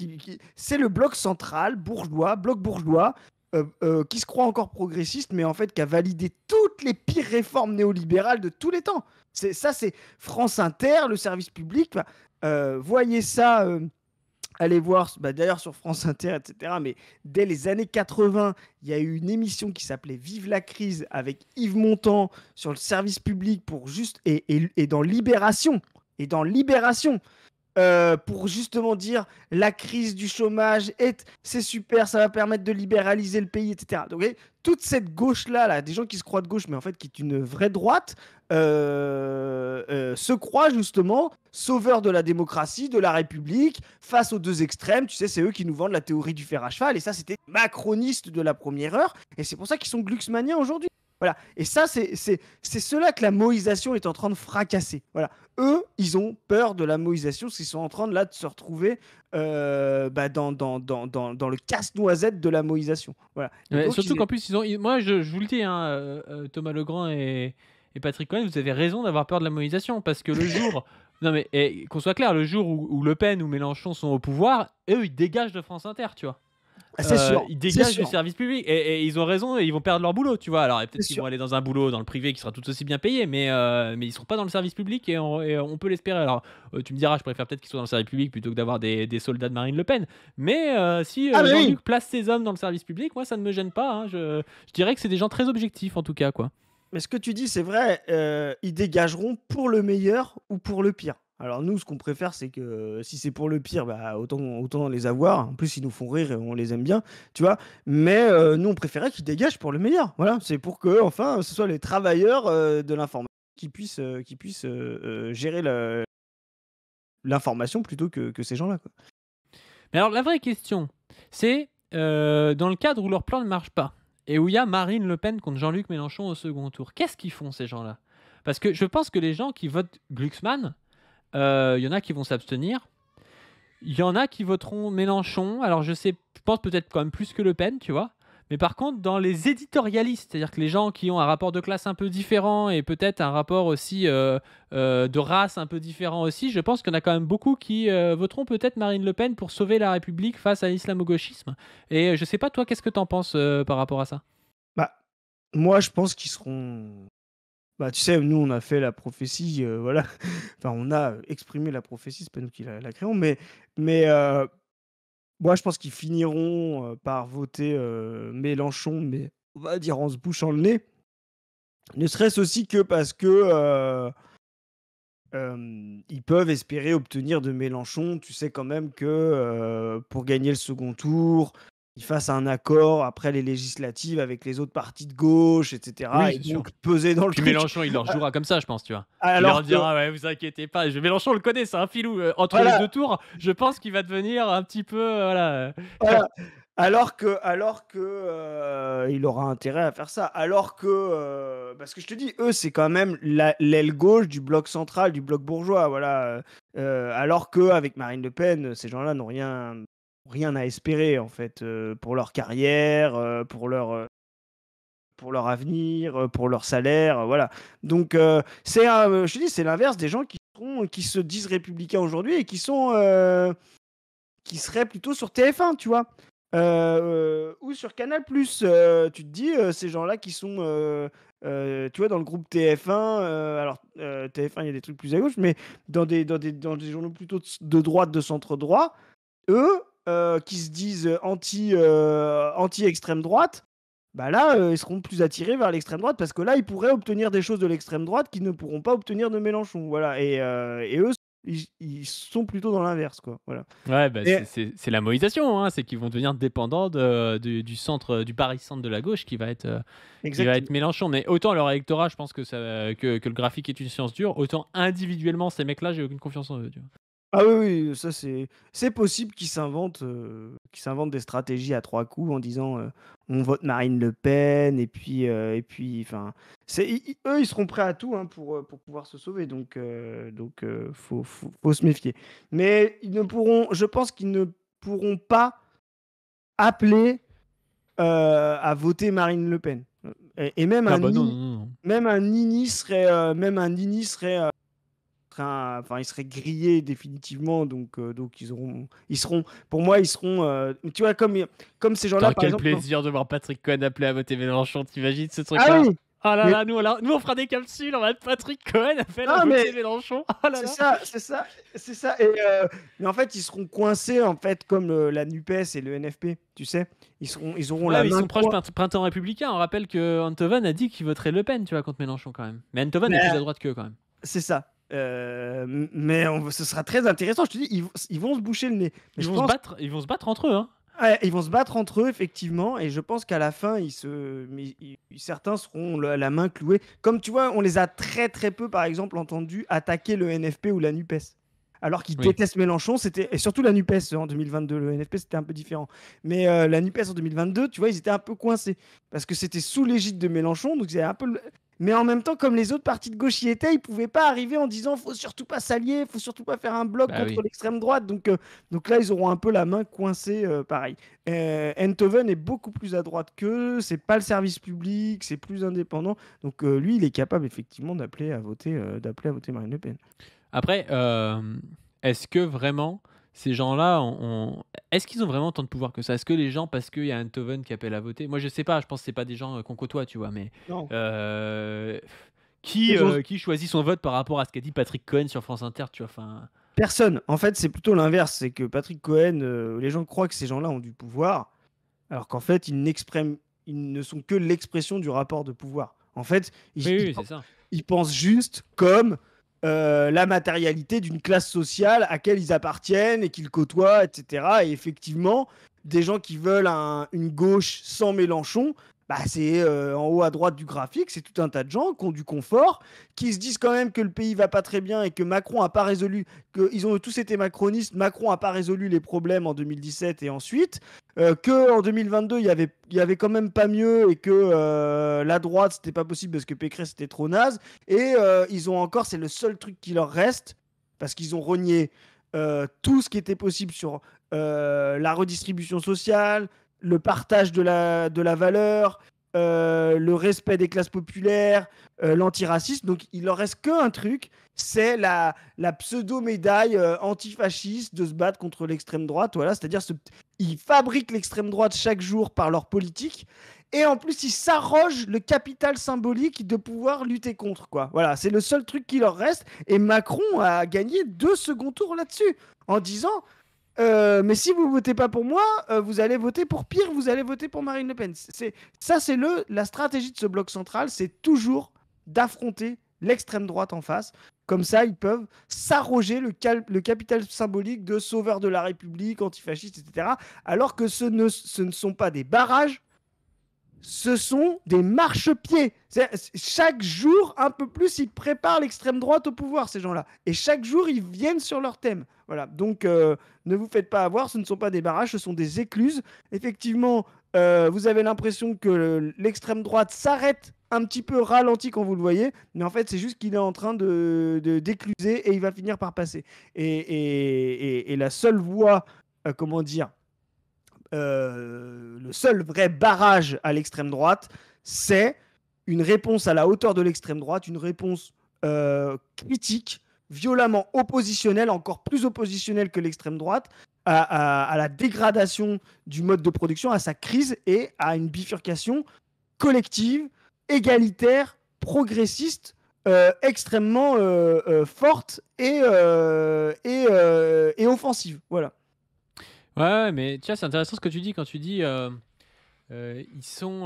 [SPEAKER 2] c'est le bloc central, bourgeois, bloc bourgeois, qui se croit encore progressiste, mais en fait qui a validé toutes les pires réformes néolibérales de tous les temps. C'est France Inter, le service public. Bah, voyez ça, allez voir, bah, d'ailleurs sur France Inter, etc. Mais dès les années 80, il y a eu une émission qui s'appelait Vive la crise avec Yves Montand sur le service public pour juste et dans Libération pour justement dire la crise du chômage, c'est super, ça va permettre de libéraliser le pays, etc. Donc, toute cette gauche-là, là, des gens qui se croient de gauche, mais en fait qui est une vraie droite, se croient justement sauveurs de la démocratie, de la République, face aux deux extrêmes. Tu sais, c'est eux qui nous vendent la théorie du fer à cheval, et ça, c'était macroniste de la première heure, et c'est pour ça qu'ils sont glucksmaniens aujourd'hui. Voilà. Et ça, c'est cela que la moïsation est en train de fracasser. Voilà. Eux, ils ont peur de la moïsation, parce qu'ils sont en train de se retrouver dans le casse-noisette de la moïsation. Voilà.
[SPEAKER 1] Ouais, surtout qu'en plus, moi je vous le dis, hein, Thomas Legrand et Patrick Cohen, vous avez raison d'avoir peur de la mobilisation, parce que le jour, non mais qu'on soit clair, le jour où Le Pen ou Mélenchon sont au pouvoir, eux ils dégagent de France Inter, tu vois.
[SPEAKER 2] C'est sûr.
[SPEAKER 1] Ils dégagent du service public et ils ont raison, et ils vont perdre leur boulot, tu vois. Alors peut-être qu'ils vont aller dans un boulot dans le privé qui sera tout aussi bien payé, mais ils seront pas dans le service public, et on peut l'espérer. Alors tu me diras, je préfère peut-être qu'ils soient dans le service public plutôt que d'avoir des soldats de Marine Le Pen, mais si Jean-Luc place ses hommes dans le service public, moi ça ne me gêne pas, hein. Je dirais que c'est des gens très objectifs en tout cas, quoi.
[SPEAKER 2] Mais ce que tu dis, c'est vrai, ils dégageront pour le meilleur ou pour le pire. Alors nous, ce qu'on préfère, c'est que si c'est pour le pire, bah, autant les avoir. En plus, ils nous font rire et on les aime bien, tu vois. Mais nous, on préférait qu'ils dégagent pour le meilleur. Voilà, c'est pour que, enfin, ce soit les travailleurs de l'information qui puissent gérer l'information plutôt que ces gens-là, quoi.
[SPEAKER 1] Mais alors la vraie question, c'est dans le cadre où leur plan ne marche pas et où il y a Marine Le Pen contre Jean-Luc Mélenchon au second tour, qu'est-ce qu'ils font ces gens-là? Parce que je pense que les gens qui votent Glucksmann, il y en a qui vont s'abstenir, il y en a qui voteront Mélenchon. Alors je pense peut-être quand même plus que Le Pen, tu vois. Mais par contre, dans les éditorialistes, c'est-à-dire que les gens qui ont un rapport de classe un peu différent et peut-être un rapport aussi de race un peu différent aussi, je pense qu'il y en a quand même beaucoup qui voteront peut-être Marine Le Pen pour sauver la République face à l'islamo-gauchisme. Et je sais pas, toi, qu'est-ce que t'en penses par rapport à ça?
[SPEAKER 2] Bah, moi, je pense qu'ils seront. Bah, tu sais, nous, on a fait la prophétie, voilà. Enfin, on a exprimé la prophétie, c'est pas nous qui la créons, mais moi, je pense qu'ils finiront par voter Mélenchon, mais on va dire en se bouchant le nez. Ne serait-ce aussi que parce que ils peuvent espérer obtenir de Mélenchon, tu sais quand même que pour gagner le second tour, il fasse un accord après les législatives avec les autres partis de gauche, etc.
[SPEAKER 1] Oui,
[SPEAKER 2] Et
[SPEAKER 1] c'est sûr.
[SPEAKER 2] donc peser dans le
[SPEAKER 1] Puis
[SPEAKER 2] truc.
[SPEAKER 1] Mélenchon, il leur jouera comme ça, je pense, tu vois. Il
[SPEAKER 2] Alors
[SPEAKER 1] leur
[SPEAKER 2] que,
[SPEAKER 1] dira, ouais, vous inquiétez pas. Mélenchon, on le connaît, c'est un filou. Entre
[SPEAKER 2] voilà,
[SPEAKER 1] les deux tours, je pense qu'il va devenir un petit peu, voilà.
[SPEAKER 2] voilà. Il aura intérêt à faire ça. Alors que, parce que je te dis, eux, c'est quand même l'aile gauche du bloc central, du bloc bourgeois, voilà. Alors que avec Marine Le Pen, ces gens-là n'ont rien à espérer en fait pour leur carrière, pour leur avenir, pour leur salaire, voilà. Donc je te dis, c'est l'inverse des gens qui se disent républicains aujourd'hui et qui seraient plutôt sur TF1, tu vois. Ou sur Canal+. Tu te dis, ces gens-là qui sont, tu vois, dans le groupe TF1, alors TF1, il y a des trucs plus à gauche, mais dans des journaux plutôt de droite, de centre droit, eux, qui se disent anti-extrême droite, bah là, ils seront plus attirés vers l'extrême droite parce que là, ils pourraient obtenir des choses de l'extrême droite qu'ils ne pourront pas obtenir de Mélenchon. Voilà. Et eux, ils sont plutôt dans l'inverse, quoi. Voilà.
[SPEAKER 1] Ouais, bah,
[SPEAKER 2] Et
[SPEAKER 1] c'est la moïsation, hein, c'est qu'ils vont devenir dépendants du centre, du barycentre de la gauche qui va être
[SPEAKER 2] exactement.
[SPEAKER 1] Mélenchon. Mais autant leur électorat, je pense que le graphique est une science dure, autant individuellement, ces mecs-là, j'ai aucune confiance en eux, tu vois.
[SPEAKER 2] Ah oui, oui, ça c'est possible qu'ils s'inventent des stratégies à 3 coups en disant, «On vote Marine Le Pen» et puis enfin, eux, ils seront prêts à tout, hein, pour pouvoir se sauver donc faut se méfier. Mais je pense qu'ils ne pourront pas appeler, à voter Marine Le Pen. Et
[SPEAKER 1] Ah bah non, non, non, non.
[SPEAKER 2] même un Nini il serait grillé définitivement, donc pour moi, ils seront, tu vois, comme ces gens-là,
[SPEAKER 1] Putain,
[SPEAKER 2] par
[SPEAKER 1] quel
[SPEAKER 2] exemple.
[SPEAKER 1] plaisir de voir Patrick Cohen appeler à voter Mélenchon, t'imagines ce
[SPEAKER 2] Ah
[SPEAKER 1] truc-là?
[SPEAKER 2] oui,
[SPEAKER 1] Oh là
[SPEAKER 2] mais
[SPEAKER 1] là, nous on fera des capsules, on va être Patrick Cohen appelle à
[SPEAKER 2] non, mais
[SPEAKER 1] voter Mélenchon. Oh là
[SPEAKER 2] c'est
[SPEAKER 1] là.
[SPEAKER 2] ça, c'est ça, c'est ça. Mais en fait, ils seront coincés, en fait, comme la NUPES et le NFP, tu sais. Ils auront
[SPEAKER 1] Ouais,
[SPEAKER 2] la
[SPEAKER 1] mais ils
[SPEAKER 2] main
[SPEAKER 1] sont proches
[SPEAKER 2] coin.
[SPEAKER 1] printemps républicain. On rappelle que Antoven a dit qu'il voterait Le Pen, tu vois, contre Mélenchon quand même. Mais Antoven est plus à
[SPEAKER 2] Mais
[SPEAKER 1] droite qu'eux quand même.
[SPEAKER 2] c'est ça. Mais ce sera très intéressant. Je te dis, ils vont se boucher le nez. Mais je pense.
[SPEAKER 1] Ils vont se battre entre eux, hein.
[SPEAKER 2] Ouais, ils vont se battre entre eux, effectivement, et je pense qu'à la fin, certains seront la main clouée. Comme tu vois, on les a très très peu, par exemple, entendus attaquer le NFP ou la NUPES. Alors qu'ils
[SPEAKER 1] Oui.
[SPEAKER 2] détestent Mélenchon, et surtout la NUPES en 2022. Le NFP, c'était un peu différent. Mais la NUPES en 2022, tu vois, ils étaient un peu coincés. Parce que c'était sous l'égide de Mélenchon, donc c'est un peu. Mais en même temps, comme les autres partis de gauche y étaient, ils pouvaient pas arriver en disant faut surtout pas s'allier, faut surtout pas faire un bloc
[SPEAKER 1] Bah
[SPEAKER 2] contre
[SPEAKER 1] oui.
[SPEAKER 2] l'extrême droite. Donc là, ils auront un peu la main coincée, pareil. Enthoven est beaucoup plus à droite qu'eux, c'est pas le service public, c'est plus indépendant. Donc lui, il est capable effectivement d'appeler à voter Marine Le Pen.
[SPEAKER 1] Après, est-ce que vraiment ces gens-là est-ce qu'ils ont vraiment tant de pouvoir que ça? Est-ce que les gens, parce qu'il y a Antoven qui appelle à voter, moi je sais pas, je pense que c'est pas des gens qu'on côtoie, tu vois, mais
[SPEAKER 2] Non.
[SPEAKER 1] euh,
[SPEAKER 2] Ils ont
[SPEAKER 1] qui choisit son vote par rapport à ce qu'a dit Patrick Cohen sur France Inter, tu vois, enfin.
[SPEAKER 2] personne. En fait, c'est plutôt l'inverse. C'est que Patrick Cohen, les gens croient que ces gens-là ont du pouvoir, alors qu'en fait, ils ne sont que l'expression du rapport de pouvoir. En fait,
[SPEAKER 1] Oui, oui, c'est ça.
[SPEAKER 2] ils pensent juste comme la matérialité d'une classe sociale à laquelle ils appartiennent et qu'ils côtoient, etc. Et effectivement, des gens qui veulent une gauche sans Mélenchon, bah c'est en haut à droite du graphique, c'est tout un tas de gens qui ont du confort, qui se disent quand même que le pays va pas très bien et que Macron a pas résolu, qu'ils ont tous été macronistes, Macron a pas résolu les problèmes en 2017 et ensuite, que en 2022 il y avait quand même pas mieux et que la droite c'était pas possible parce que Pécresse était trop naze. Et ils ont encore, c'est le seul truc qui leur reste, parce qu'ils ont renié tout ce qui était possible sur la redistribution sociale, le partage de la valeur, le respect des classes populaires, l'antiracisme. Donc il leur reste qu'un truc, c'est la pseudo-médaille antifasciste de se battre contre l'extrême droite. Voilà, c'est-à-dire ils fabriquent l'extrême droite chaque jour par leur politique. Et en plus, ils s'arrogent le capital symbolique de pouvoir lutter contre, quoi. Voilà, c'est le seul truc qui leur reste. Et Macron a gagné 2 seconds tours là-dessus, en disant mais si vous votez pas pour moi, vous allez voter pour pire, vous allez voter pour Marine Le Pen. C'est la stratégie de ce bloc central, c'est toujours d'affronter l'extrême droite en face. Comme ça, ils peuvent s'arroger le capital symbolique de sauveur de la République, antifasciste, etc. Alors que ce ne sont pas des barrages, ce sont des marchepieds. Chaque jour, un peu plus, ils préparent l'extrême droite au pouvoir, ces gens-là. Et chaque jour, ils viennent sur leur thème. Voilà. Donc, ne vous faites pas avoir, ce ne sont pas des barrages, ce sont des écluses. Effectivement, vous avez l'impression que l'extrême droite s'arrête un petit peu ralenti quand vous le voyez, mais en fait, c'est juste qu'il est en train d'écluser et il va finir par passer. Et la seule voie, comment dire, le seul vrai barrage à l'extrême droite, c'est une réponse à la hauteur de l'extrême droite, une réponse critique, violemment oppositionnelle, encore plus oppositionnelle que l'extrême droite, à la dégradation du mode de production, à sa crise et à une bifurcation collective, égalitaire, progressiste, extrêmement forte et offensive. Voilà.
[SPEAKER 1] Ouais, ouais, mais tu vois, c'est intéressant ce que tu dis quand tu dis, ils sont,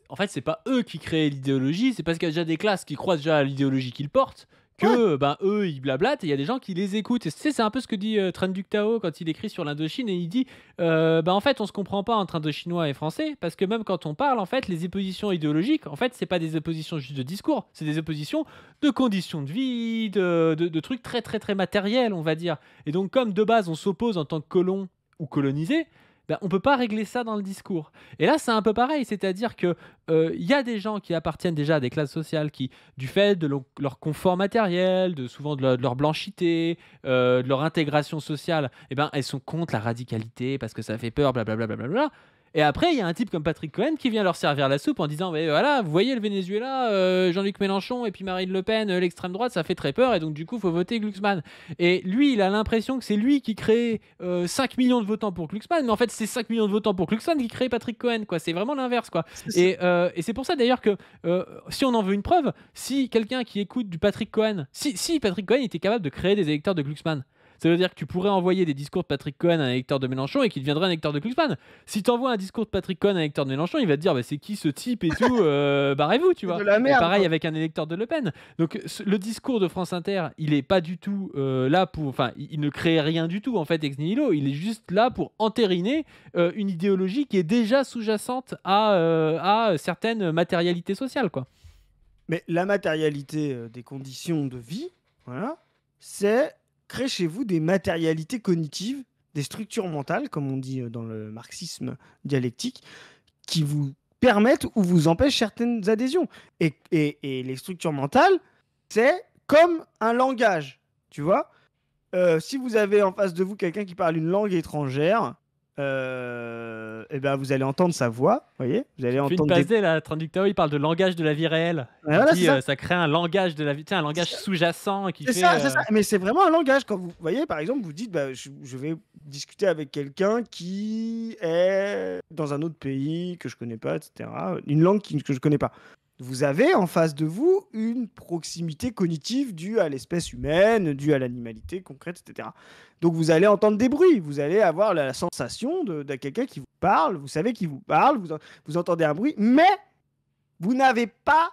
[SPEAKER 1] en fait, c'est pas eux qui créent l'idéologie, c'est parce qu'il y a déjà des classes qui croient déjà à l'idéologie qu'ils portent
[SPEAKER 2] Ouais,
[SPEAKER 1] que, ben, eux, ils blablatent et il y a des gens qui les écoutent et tu sais, c'est un peu ce que dit, Trần Tao quand il écrit sur l'Indochine et il dit, bah, en fait, on se comprend pas entre Indochinois et Français parce que même quand on parle, en fait, les oppositions idéologiques, en fait, c'est pas des oppositions juste de discours, c'est des oppositions de conditions de vie, de trucs très, très, très matériels, on va dire et donc comme de base, on s'oppose en tant que colons ou colonisés, bah, on peut pas régler ça dans le discours. Et là, c'est un peu pareil, c'est-à-dire que il y a des gens qui appartiennent déjà à des classes sociales qui, du fait de leur confort matériel, souvent de leur blanchité, de leur intégration sociale, eh ben, elles sont contre la radicalité parce que ça fait peur, blablabla. Et après, il y a un type comme Patrick Cohen qui vient leur servir la soupe en disant mais voilà, vous voyez le Venezuela, Jean-Luc Mélenchon et puis Marine Le Pen, l'extrême droite, ça fait très peur et donc du coup, il faut voter Glucksmann. Et lui, il a l'impression que c'est lui qui crée 5 millions de votants pour Glucksmann, mais en fait, c'est 5 millions de votants pour Glucksmann qui crée Patrick Cohen, quoi. C'est vraiment l'inverse, quoi.
[SPEAKER 2] c'est ça.
[SPEAKER 1] Et c'est pour ça d'ailleurs que si on en veut une preuve, si quelqu'un qui écoute du Patrick Cohen, si Patrick Cohen était capable de créer des électeurs de Glucksmann, ça veut dire que tu pourrais envoyer des discours de Patrick Cohen à un électeur de Mélenchon et qu'il deviendrait un électeur de Glucksmann. Si tu envoies un discours de Patrick Cohen à un électeur de Mélenchon, il va te dire bah, c'est qui ce type et tout, barrez-vous, tu
[SPEAKER 2] C'est de
[SPEAKER 1] vois.
[SPEAKER 2] la
[SPEAKER 1] Et
[SPEAKER 2] merde,
[SPEAKER 1] pareil
[SPEAKER 2] quoi.
[SPEAKER 1] avec un électeur de Le Pen. Donc le discours de France Inter, il est pas du tout là pour. Enfin, il ne crée rien du tout en fait, ex nihilo. Il est juste là pour entériner une idéologie qui est déjà sous-jacente à certaines matérialités sociales, quoi.
[SPEAKER 2] Mais la matérialité des conditions de vie, voilà, c'est créer chez vous des matérialités cognitives, des structures mentales, comme on dit dans le marxisme dialectique, qui vous permettent ou vous empêchent certaines adhésions. Et les structures mentales, c'est comme un langage, tu vois. Si vous avez en face de vous quelqu'un qui parle une langue étrangère, et ben vous allez entendre sa voix, vous voyez, vous allez
[SPEAKER 1] Tu me fais une
[SPEAKER 2] entendre
[SPEAKER 1] passe
[SPEAKER 2] des...
[SPEAKER 1] D là, Traducteur, il parle de langage de la vie réelle.
[SPEAKER 2] Ouais,
[SPEAKER 1] Il
[SPEAKER 2] voilà, c'est
[SPEAKER 1] dit
[SPEAKER 2] ça.
[SPEAKER 1] ça crée un langage de la vie, tu sais, un langage sous-jacent qui
[SPEAKER 2] C'est
[SPEAKER 1] fait.
[SPEAKER 2] ça, c'est ça. Mais c'est vraiment un langage. Quand vous voyez, par exemple, vous dites, bah, je vais discuter avec quelqu'un qui est dans un autre pays que je connais pas, etc. Une langue que je connais pas. Vous avez en face de vous une proximité cognitive due à l'espèce humaine, due à l'animalité concrète, etc. Donc vous allez entendre des bruits, vous allez avoir la sensation de quelqu'un qui vous parle, vous savez qui vous parle, vous entendez un bruit, mais vous n'avez pas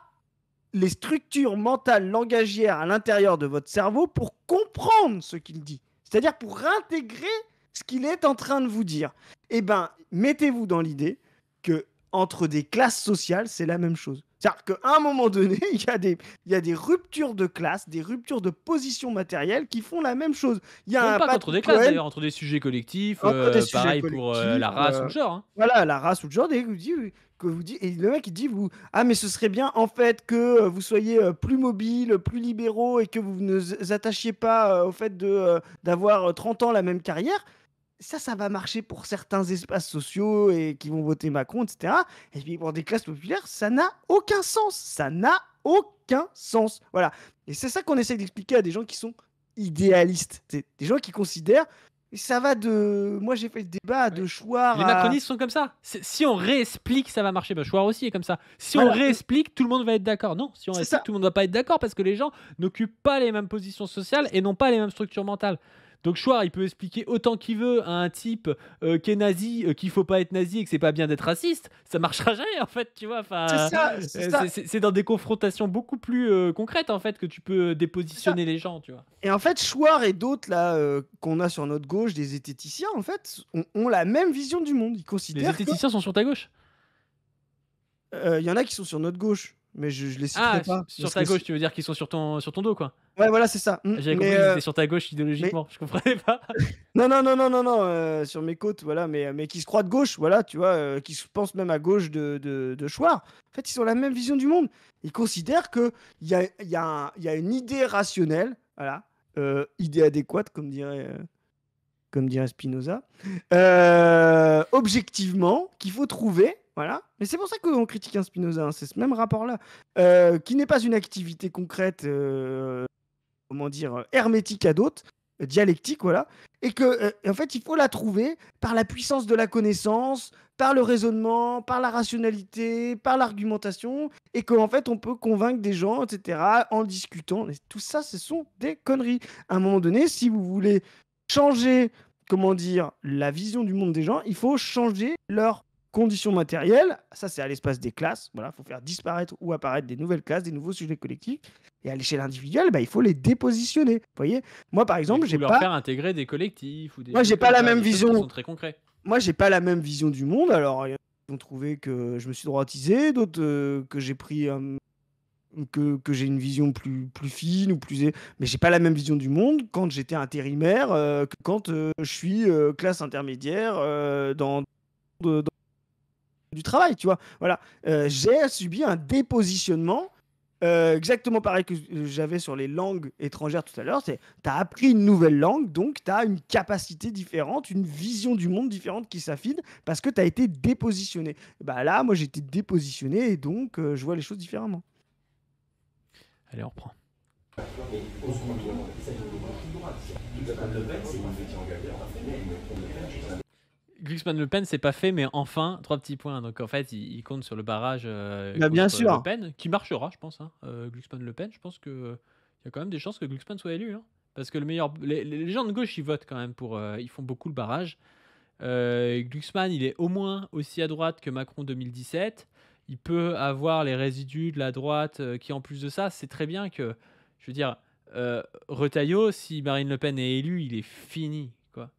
[SPEAKER 2] les structures mentales langagières à l'intérieur de votre cerveau pour comprendre ce qu'il dit. C'est-à-dire pour intégrer ce qu'il est en train de vous dire. Eh bien, mettez-vous dans l'idée que entre des classes sociales, c'est la même chose. C'est-à-dire qu'à un moment donné, il y a des ruptures de classe, des ruptures de position matérielle qui font la même chose. Il y a
[SPEAKER 1] Même
[SPEAKER 2] un
[SPEAKER 1] pas qu'entre des
[SPEAKER 2] Patrick
[SPEAKER 1] classes
[SPEAKER 2] Cohen
[SPEAKER 1] d'ailleurs, entre des sujets collectifs,
[SPEAKER 2] entre des sujets
[SPEAKER 1] pareil pour
[SPEAKER 2] collectifs,
[SPEAKER 1] la race ou le genre, hein.
[SPEAKER 2] voilà, la race ou le genre, que vous dites, et le mec il dit vous, ah mais ce serait bien en fait que vous soyez plus mobile, plus libéraux et que vous ne vous attachiez pas au fait d'avoir 30 ans la même carrière. Ça va marcher pour certains espaces sociaux et qui vont voter Macron, etc. Et puis pour des classes populaires, ça n'a aucun sens. Ça n'a aucun sens. Voilà. Et c'est ça qu'on essaie d'expliquer à des gens qui sont idéalistes. C'est des gens qui considèrent, et ça va de... Moi j'ai fait le débat de
[SPEAKER 1] Ouais.
[SPEAKER 2] Chouard
[SPEAKER 1] Les
[SPEAKER 2] à...
[SPEAKER 1] macronistes sont comme ça. Si on réexplique, ça va marcher. Bah, Chouard aussi est comme ça. Si on
[SPEAKER 2] Voilà,
[SPEAKER 1] réexplique, tout le monde va être d'accord. Non, si on
[SPEAKER 2] c'est
[SPEAKER 1] réexplique,
[SPEAKER 2] ça.
[SPEAKER 1] tout le monde ne va pas être d'accord parce que les gens n'occupent pas les mêmes positions sociales et n'ont pas les mêmes structures mentales. Donc Chouard, il peut expliquer autant qu'il veut à un type qui est nazi qu'il faut pas être nazi et que c'est pas bien d'être raciste. Ça marchera jamais en fait, tu vois.
[SPEAKER 2] C'est
[SPEAKER 1] Enfin,
[SPEAKER 2] ça, c'est ça.
[SPEAKER 1] c'est dans des confrontations beaucoup plus concrètes en fait que tu peux
[SPEAKER 2] C'est ça.
[SPEAKER 1] dépositionner les gens, tu vois.
[SPEAKER 2] Et en fait, Chouard et d'autres là qu'on a sur notre gauche, des zététiciens, en fait, ont la même vision du monde. Ils
[SPEAKER 1] Les
[SPEAKER 2] considèrent que
[SPEAKER 1] zététiciens sont sur ta gauche.
[SPEAKER 2] il y en a qui sont sur notre gauche, mais je les citerai
[SPEAKER 1] Ah,
[SPEAKER 2] pas.
[SPEAKER 1] sur ta gauche, tu veux dire qu'ils sont sur ton dos, quoi.
[SPEAKER 2] Ouais, voilà, c'est ça.
[SPEAKER 1] J'avais compris qu'ils étaient sur ta gauche
[SPEAKER 2] Mais
[SPEAKER 1] idéologiquement. Je comprenais pas.
[SPEAKER 2] non, non, non, non, non, non, sur mes côtes, voilà, mais qui se croient de gauche, voilà, tu vois, qui se pensent même à gauche de Chouard. En fait, ils ont la même vision du monde. Ils considèrent qu'il y a une idée rationnelle, voilà, idée adéquate, comme dirait Spinoza, objectivement, qu'il faut trouver, voilà. Mais c'est pour ça qu'on critique un Spinoza, hein, c'est ce même rapport-là, qui n'est pas une activité concrète, comment dire, hermétique à d'autres, dialectique, voilà, et que en fait, il faut la trouver par la puissance de la connaissance, par le raisonnement, par la rationalité, par l'argumentation, et qu'en fait, on peut convaincre des gens, etc., en discutant. Et tout ça, ce sont des conneries. À un moment donné, si vous voulez changer comment dire, la vision du monde des gens, il faut changer leurs conditions matérielles. Ça, c'est à l'espace des classes. Voilà, il faut faire disparaître ou apparaître des nouvelles classes, des nouveaux sujets collectifs. Et à l'échelle individuelle, bah, il faut les dépositionner. Vous voyez, moi, par exemple,
[SPEAKER 1] Ou leur faire intégrer des collectifs ou des
[SPEAKER 2] moi,
[SPEAKER 1] choses
[SPEAKER 2] j'ai pas
[SPEAKER 1] comme
[SPEAKER 2] la
[SPEAKER 1] ça,
[SPEAKER 2] même
[SPEAKER 1] des choses qui
[SPEAKER 2] vision.
[SPEAKER 1] sont très concrets.
[SPEAKER 2] Moi, j'ai pas la même vision du monde. Alors, il y en a qui ont trouvé que je me suis droitisé, d'autres que j'ai pris que j'ai une vision plus fine ou mais j'ai pas la même vision du monde quand j'étais intérimaire que quand je suis classe intermédiaire dans du travail, tu vois. Voilà. J'ai subi un dépositionnement exactement pareil que j'avais sur les langues étrangères tout à l'heure. C'est, tu as appris une nouvelle langue, donc tu as une capacité différente, une vision du monde différente qui s'affine parce que tu as été dépositionné. Bah là, moi, j'ai été dépositionné et donc je vois les choses différemment.
[SPEAKER 1] Allez, on reprend. Glucksmann Le Pen, c'est pas fait, mais enfin, 3 petits points. Donc en fait, il compte sur le barrage
[SPEAKER 2] Bien
[SPEAKER 1] contre
[SPEAKER 2] sûr.
[SPEAKER 1] Le Pen, qui marchera, je pense. Glucksmann Le Pen, je pense qu'il y a quand même des chances que Glucksmann soit élu. Hein. Parce que les gens de gauche, ils votent quand même pour. Ils font beaucoup le barrage. Glucksmann, il est au moins aussi à droite que Macron 2017. Il peut avoir les résidus de la droite qui, en plus de ça, c'est très bien que, je veux dire, Retailleau, si Marine Le Pen est élue, il est fini, quoi.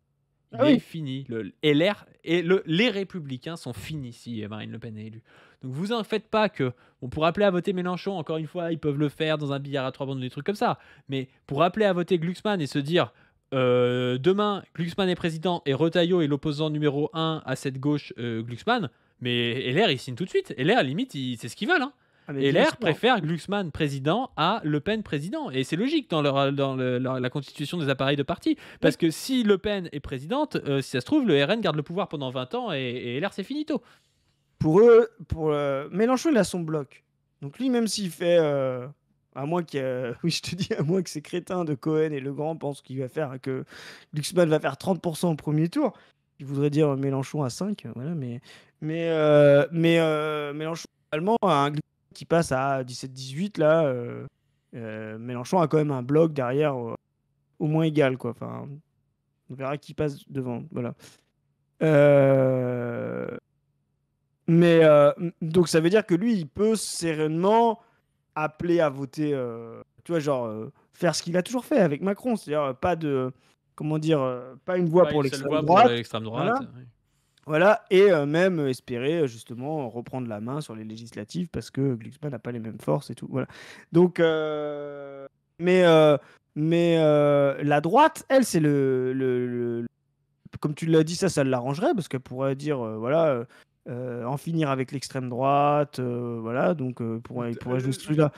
[SPEAKER 1] Il est fini. Le LR et les Républicains sont finis si Marine Le Pen est élue. Donc vous en faites pas que on pourrait appeler à voter Mélenchon. Encore une fois, ils peuvent le faire dans un billard à 3 bandes, des trucs comme ça. Mais pour appeler à voter Glucksmann et se dire demain, Glucksmann est président et Retailleau est l'opposant numéro 1 à cette gauche Glucksmann, mais LR, ils signent tout de suite. LR, limite, c'est ce qu'ils veulent. Hein. LR préfère Glucksmann président à Le Pen président. Et c'est logique dans la constitution des appareils de parti. Parce que si Le Pen est présidente, si ça se trouve, le RN garde le pouvoir pendant 20 ans et LR, c'est finito.
[SPEAKER 2] Pour eux, Mélenchon, il a son bloc. Donc lui, même s'il fait... à moins oui, je te dis, à moins que ces crétins de Cohen et Legrand pensent qu'il va faire que Glucksmann va faire 30% au premier tour. Il voudrait dire Mélenchon à 5, voilà, mais Mélenchon, finalement, a un Glucksmann qui passe à 17-18, là, Mélenchon a quand même un bloc derrière au moins égal, quoi. Enfin, on verra qui passe devant, voilà. Mais donc ça veut dire que lui, il peut sereinement appeler à voter, tu vois, genre faire ce qu'il a toujours fait avec Macron, c'est-à-dire pas de, comment dire, pas une voix pour l'extrême droite,
[SPEAKER 1] pour l'extrême droite.
[SPEAKER 2] voilà, voilà, et même espérer justement reprendre la main sur les législatives parce que Glucksmann n'a pas les mêmes forces et tout, voilà. Donc, mais la droite, elle, c'est comme tu l'as dit, ça l'arrangerait parce qu'elle pourrait dire, voilà. En finir avec l'extrême droite, voilà, donc il pourrait jouer ce truc-là.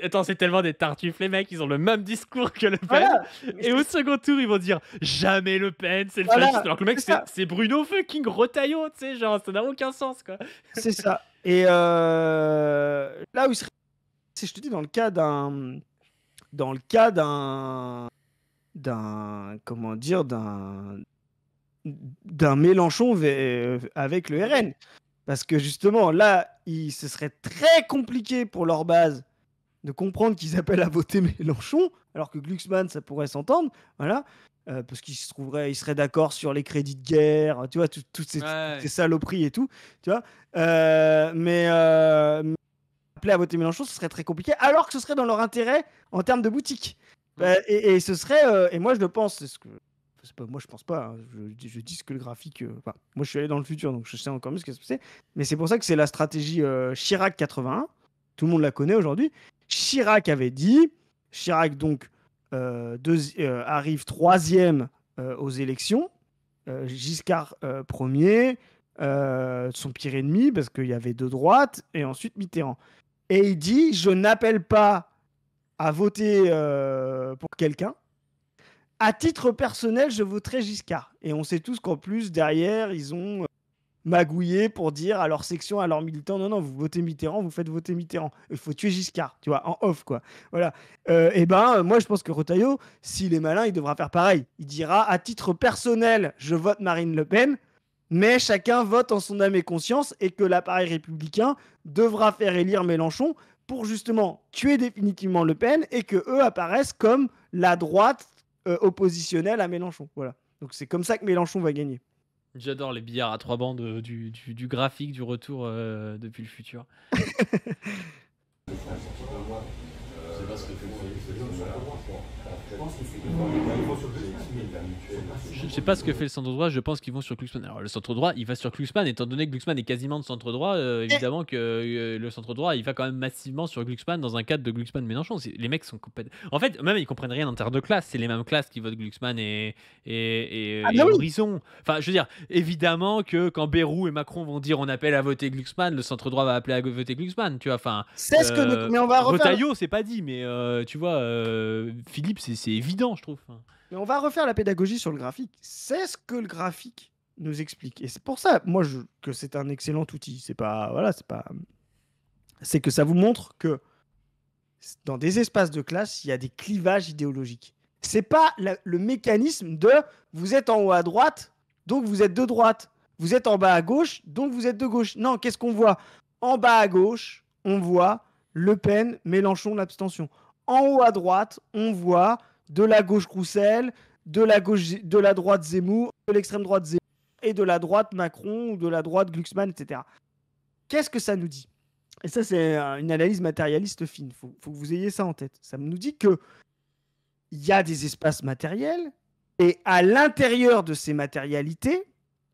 [SPEAKER 1] Attends, c'est tellement des tartuffes, les mecs, ils ont le même discours que Le Pen. Voilà. Et au second tour, ils vont dire jamais Le Pen, c'est le fasciste. Alors que le mec, c'est Bruno fucking Retailleau, tu sais, genre, ça n'a aucun sens, quoi.
[SPEAKER 2] C'est ça. Et là où il serait, je te dis, dans le cas comment dire, d'un Mélenchon avec le RN. Parce que justement, là, ce serait très compliqué pour leur base de comprendre qu'ils appellent à voter Mélenchon, alors que Glucksmann, ça pourrait s'entendre, voilà, parce qu'il serait d'accord sur les crédits de guerre, tu vois, toutes ces saloperies et tout, tu vois. Mais appeler à voter Mélenchon, ce serait très compliqué, alors que ce serait dans leur intérêt en termes de boutique. Et ce serait, et moi je le pense, c'est ce que... moi, je pense pas. Hein. Je dis ce que le graphique. Moi, je suis allé dans le futur, donc je sais encore mieux ce que c'est. Mais c'est pour ça que c'est la stratégie Chirac 81. Tout le monde la connaît aujourd'hui. Chirac avait dit. Chirac, donc, arrive 3e aux élections. Giscard, 1er. Son pire ennemi, parce qu'il y avait deux droites. Et ensuite, Mitterrand. Et il dit je n'appelle pas à voter pour quelqu'un. À titre personnel, je voterai Giscard. Et on sait tous qu'en plus, derrière, ils ont magouillé pour dire à leur section, à leurs militants, non, vous votez Mitterrand, vous faites voter Mitterrand. Il faut tuer Giscard, tu vois, en off, quoi. Voilà. Et moi, je pense que Retailleau, s'il est malin, il devra faire pareil. Il dira, à titre personnel, je vote Marine Le Pen, mais chacun vote en son âme et conscience, et que l'appareil républicain devra faire élire Mélenchon pour justement tuer définitivement Le Pen, et que eux apparaissent comme la droite oppositionnel à Mélenchon. Voilà. Donc c'est comme ça que Mélenchon va gagner.
[SPEAKER 1] J'adore les billards à 3 bandes du graphique, du retour depuis le futur. Je ne sais pas ce que fait le centre droit, je pense qu'ils vont sur Glucksmann. Alors le centre droit, il va sur Glucksmann, étant donné que Glucksmann est quasiment de centre droit, évidemment que le centre droit, il va quand même massivement sur Glucksmann dans un cadre de Glucksmann-Mélenchon. Les mecs sont complètement... En fait, même ils comprennent rien en termes de classe, c'est les mêmes classes qui votent Glucksmann
[SPEAKER 2] Ah
[SPEAKER 1] et
[SPEAKER 2] bah oui.
[SPEAKER 1] Horizon. Enfin, je veux dire, évidemment que quand Bayrou et Macron vont dire on appelle à voter Glucksmann, le centre droit va appeler à voter Glucksmann, tu vois. Enfin,
[SPEAKER 2] C'est ce que mais on va refaire.
[SPEAKER 1] Retailleau, c'est pas dit, mais tu vois, Philippe, c'est évident, je trouve.
[SPEAKER 2] Mais on va refaire la pédagogie sur le graphique. C'est ce que le graphique nous explique. Et c'est pour ça, moi, que c'est un excellent outil. C'est pas, voilà, c'est que ça vous montre que dans des espaces de classe, il y a des clivages idéologiques. C'est pas le mécanisme de vous êtes en haut à droite, donc vous êtes de droite. Vous êtes en bas à gauche, donc vous êtes de gauche. Non, qu'est-ce qu'on voit? En bas à gauche, on voit Le Pen, Mélenchon, l'abstention. En haut à droite, on voit de la gauche Roussel, de la droite Zemmour, de l'extrême droite Zemmour et de la droite Macron ou de la droite Glucksmann, etc. Qu'est-ce que ça nous dit? Et ça, c'est une analyse matérialiste fine. Faut que vous ayez ça en tête. Ça nous dit que il y a des espaces matériels et à l'intérieur de ces matérialités,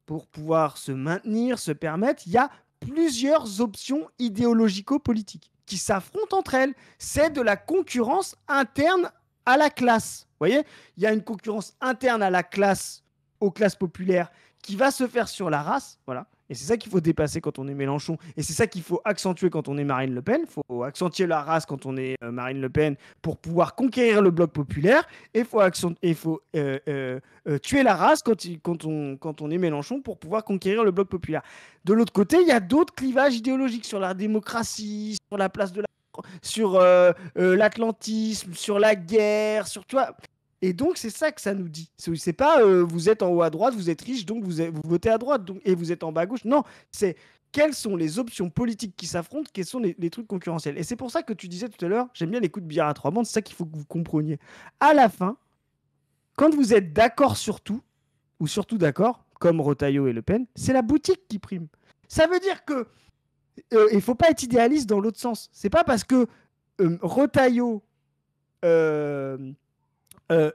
[SPEAKER 2] pour pouvoir se maintenir, se permettre, il y a plusieurs options idéologico-politiques qui s'affrontent entre elles. C'est de la concurrence interne à la classe. Vous voyez, il y a une concurrence interne à la classe, aux classes populaires, qui va se faire sur la race. Voilà. Et c'est ça qu'il faut dépasser quand on est Mélenchon. Et c'est ça qu'il faut accentuer quand on est Marine Le Pen. Il faut accentuer la race quand on est Marine Le Pen pour pouvoir conquérir le bloc populaire. Et il faut tuer la race quand on est Mélenchon pour pouvoir conquérir le bloc populaire. De l'autre côté, il y a d'autres clivages idéologiques sur la démocratie, sur la place de la... sur l'atlantisme, sur la guerre, sur... Tu vois. Et donc, c'est ça que ça nous dit. C'est pas vous êtes en haut à droite, vous êtes riche, donc vous votez à droite, donc, et vous êtes en bas à gauche. Non, c'est quelles sont les options politiques qui s'affrontent, quels sont les trucs concurrentiels. Et c'est pour ça que tu disais tout à l'heure, j'aime bien les coups de billard à 3 bandes, c'est ça qu'il faut que vous compreniez. À la fin, quand vous êtes d'accord sur tout, ou surtout d'accord, comme Retailleau et Le Pen, c'est la boutique qui prime. Ça veut dire que il faut pas être idéaliste dans l'autre sens. C'est pas parce que Retailleau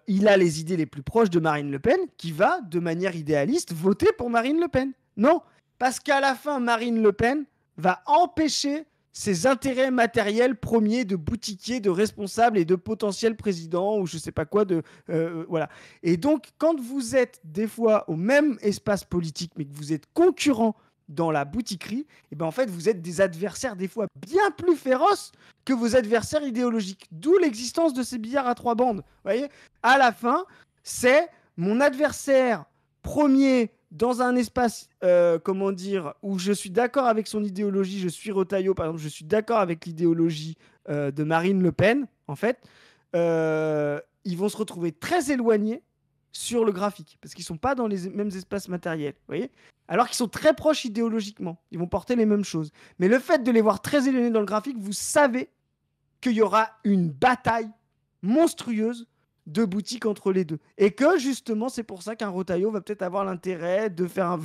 [SPEAKER 2] il a les idées les plus proches de Marine Le Pen, qui va, de manière idéaliste, voter pour Marine Le Pen. Non, parce qu'à la fin, Marine Le Pen va empêcher ses intérêts matériels premiers de boutiquier, de responsable et de potentiel président ou je sais pas quoi. Voilà. Et donc, quand vous êtes des fois au même espace politique, mais que vous êtes concurrent dans la boutiquerie, et ben en fait, vous êtes des adversaires des fois bien plus féroces que vos adversaires idéologiques. D'où l'existence de ces billards à 3 bandes. Vous voyez, à la fin, c'est mon adversaire premier dans un espace, comment dire, où je suis d'accord avec son idéologie. Je suis Retailleau, par exemple, je suis d'accord avec l'idéologie de Marine Le Pen, en fait. Ils vont se retrouver très éloignés sur le graphique, parce qu'ils ne sont pas dans les mêmes espaces matériels, vous voyez, alors qu'ils sont très proches idéologiquement, ils vont porter les mêmes choses. Mais le fait de les voir très éloignés dans le graphique, vous savez qu'il y aura une bataille monstrueuse de boutiques entre les deux. Et que justement, c'est pour ça qu'un Retailleau va peut-être avoir l'intérêt de faire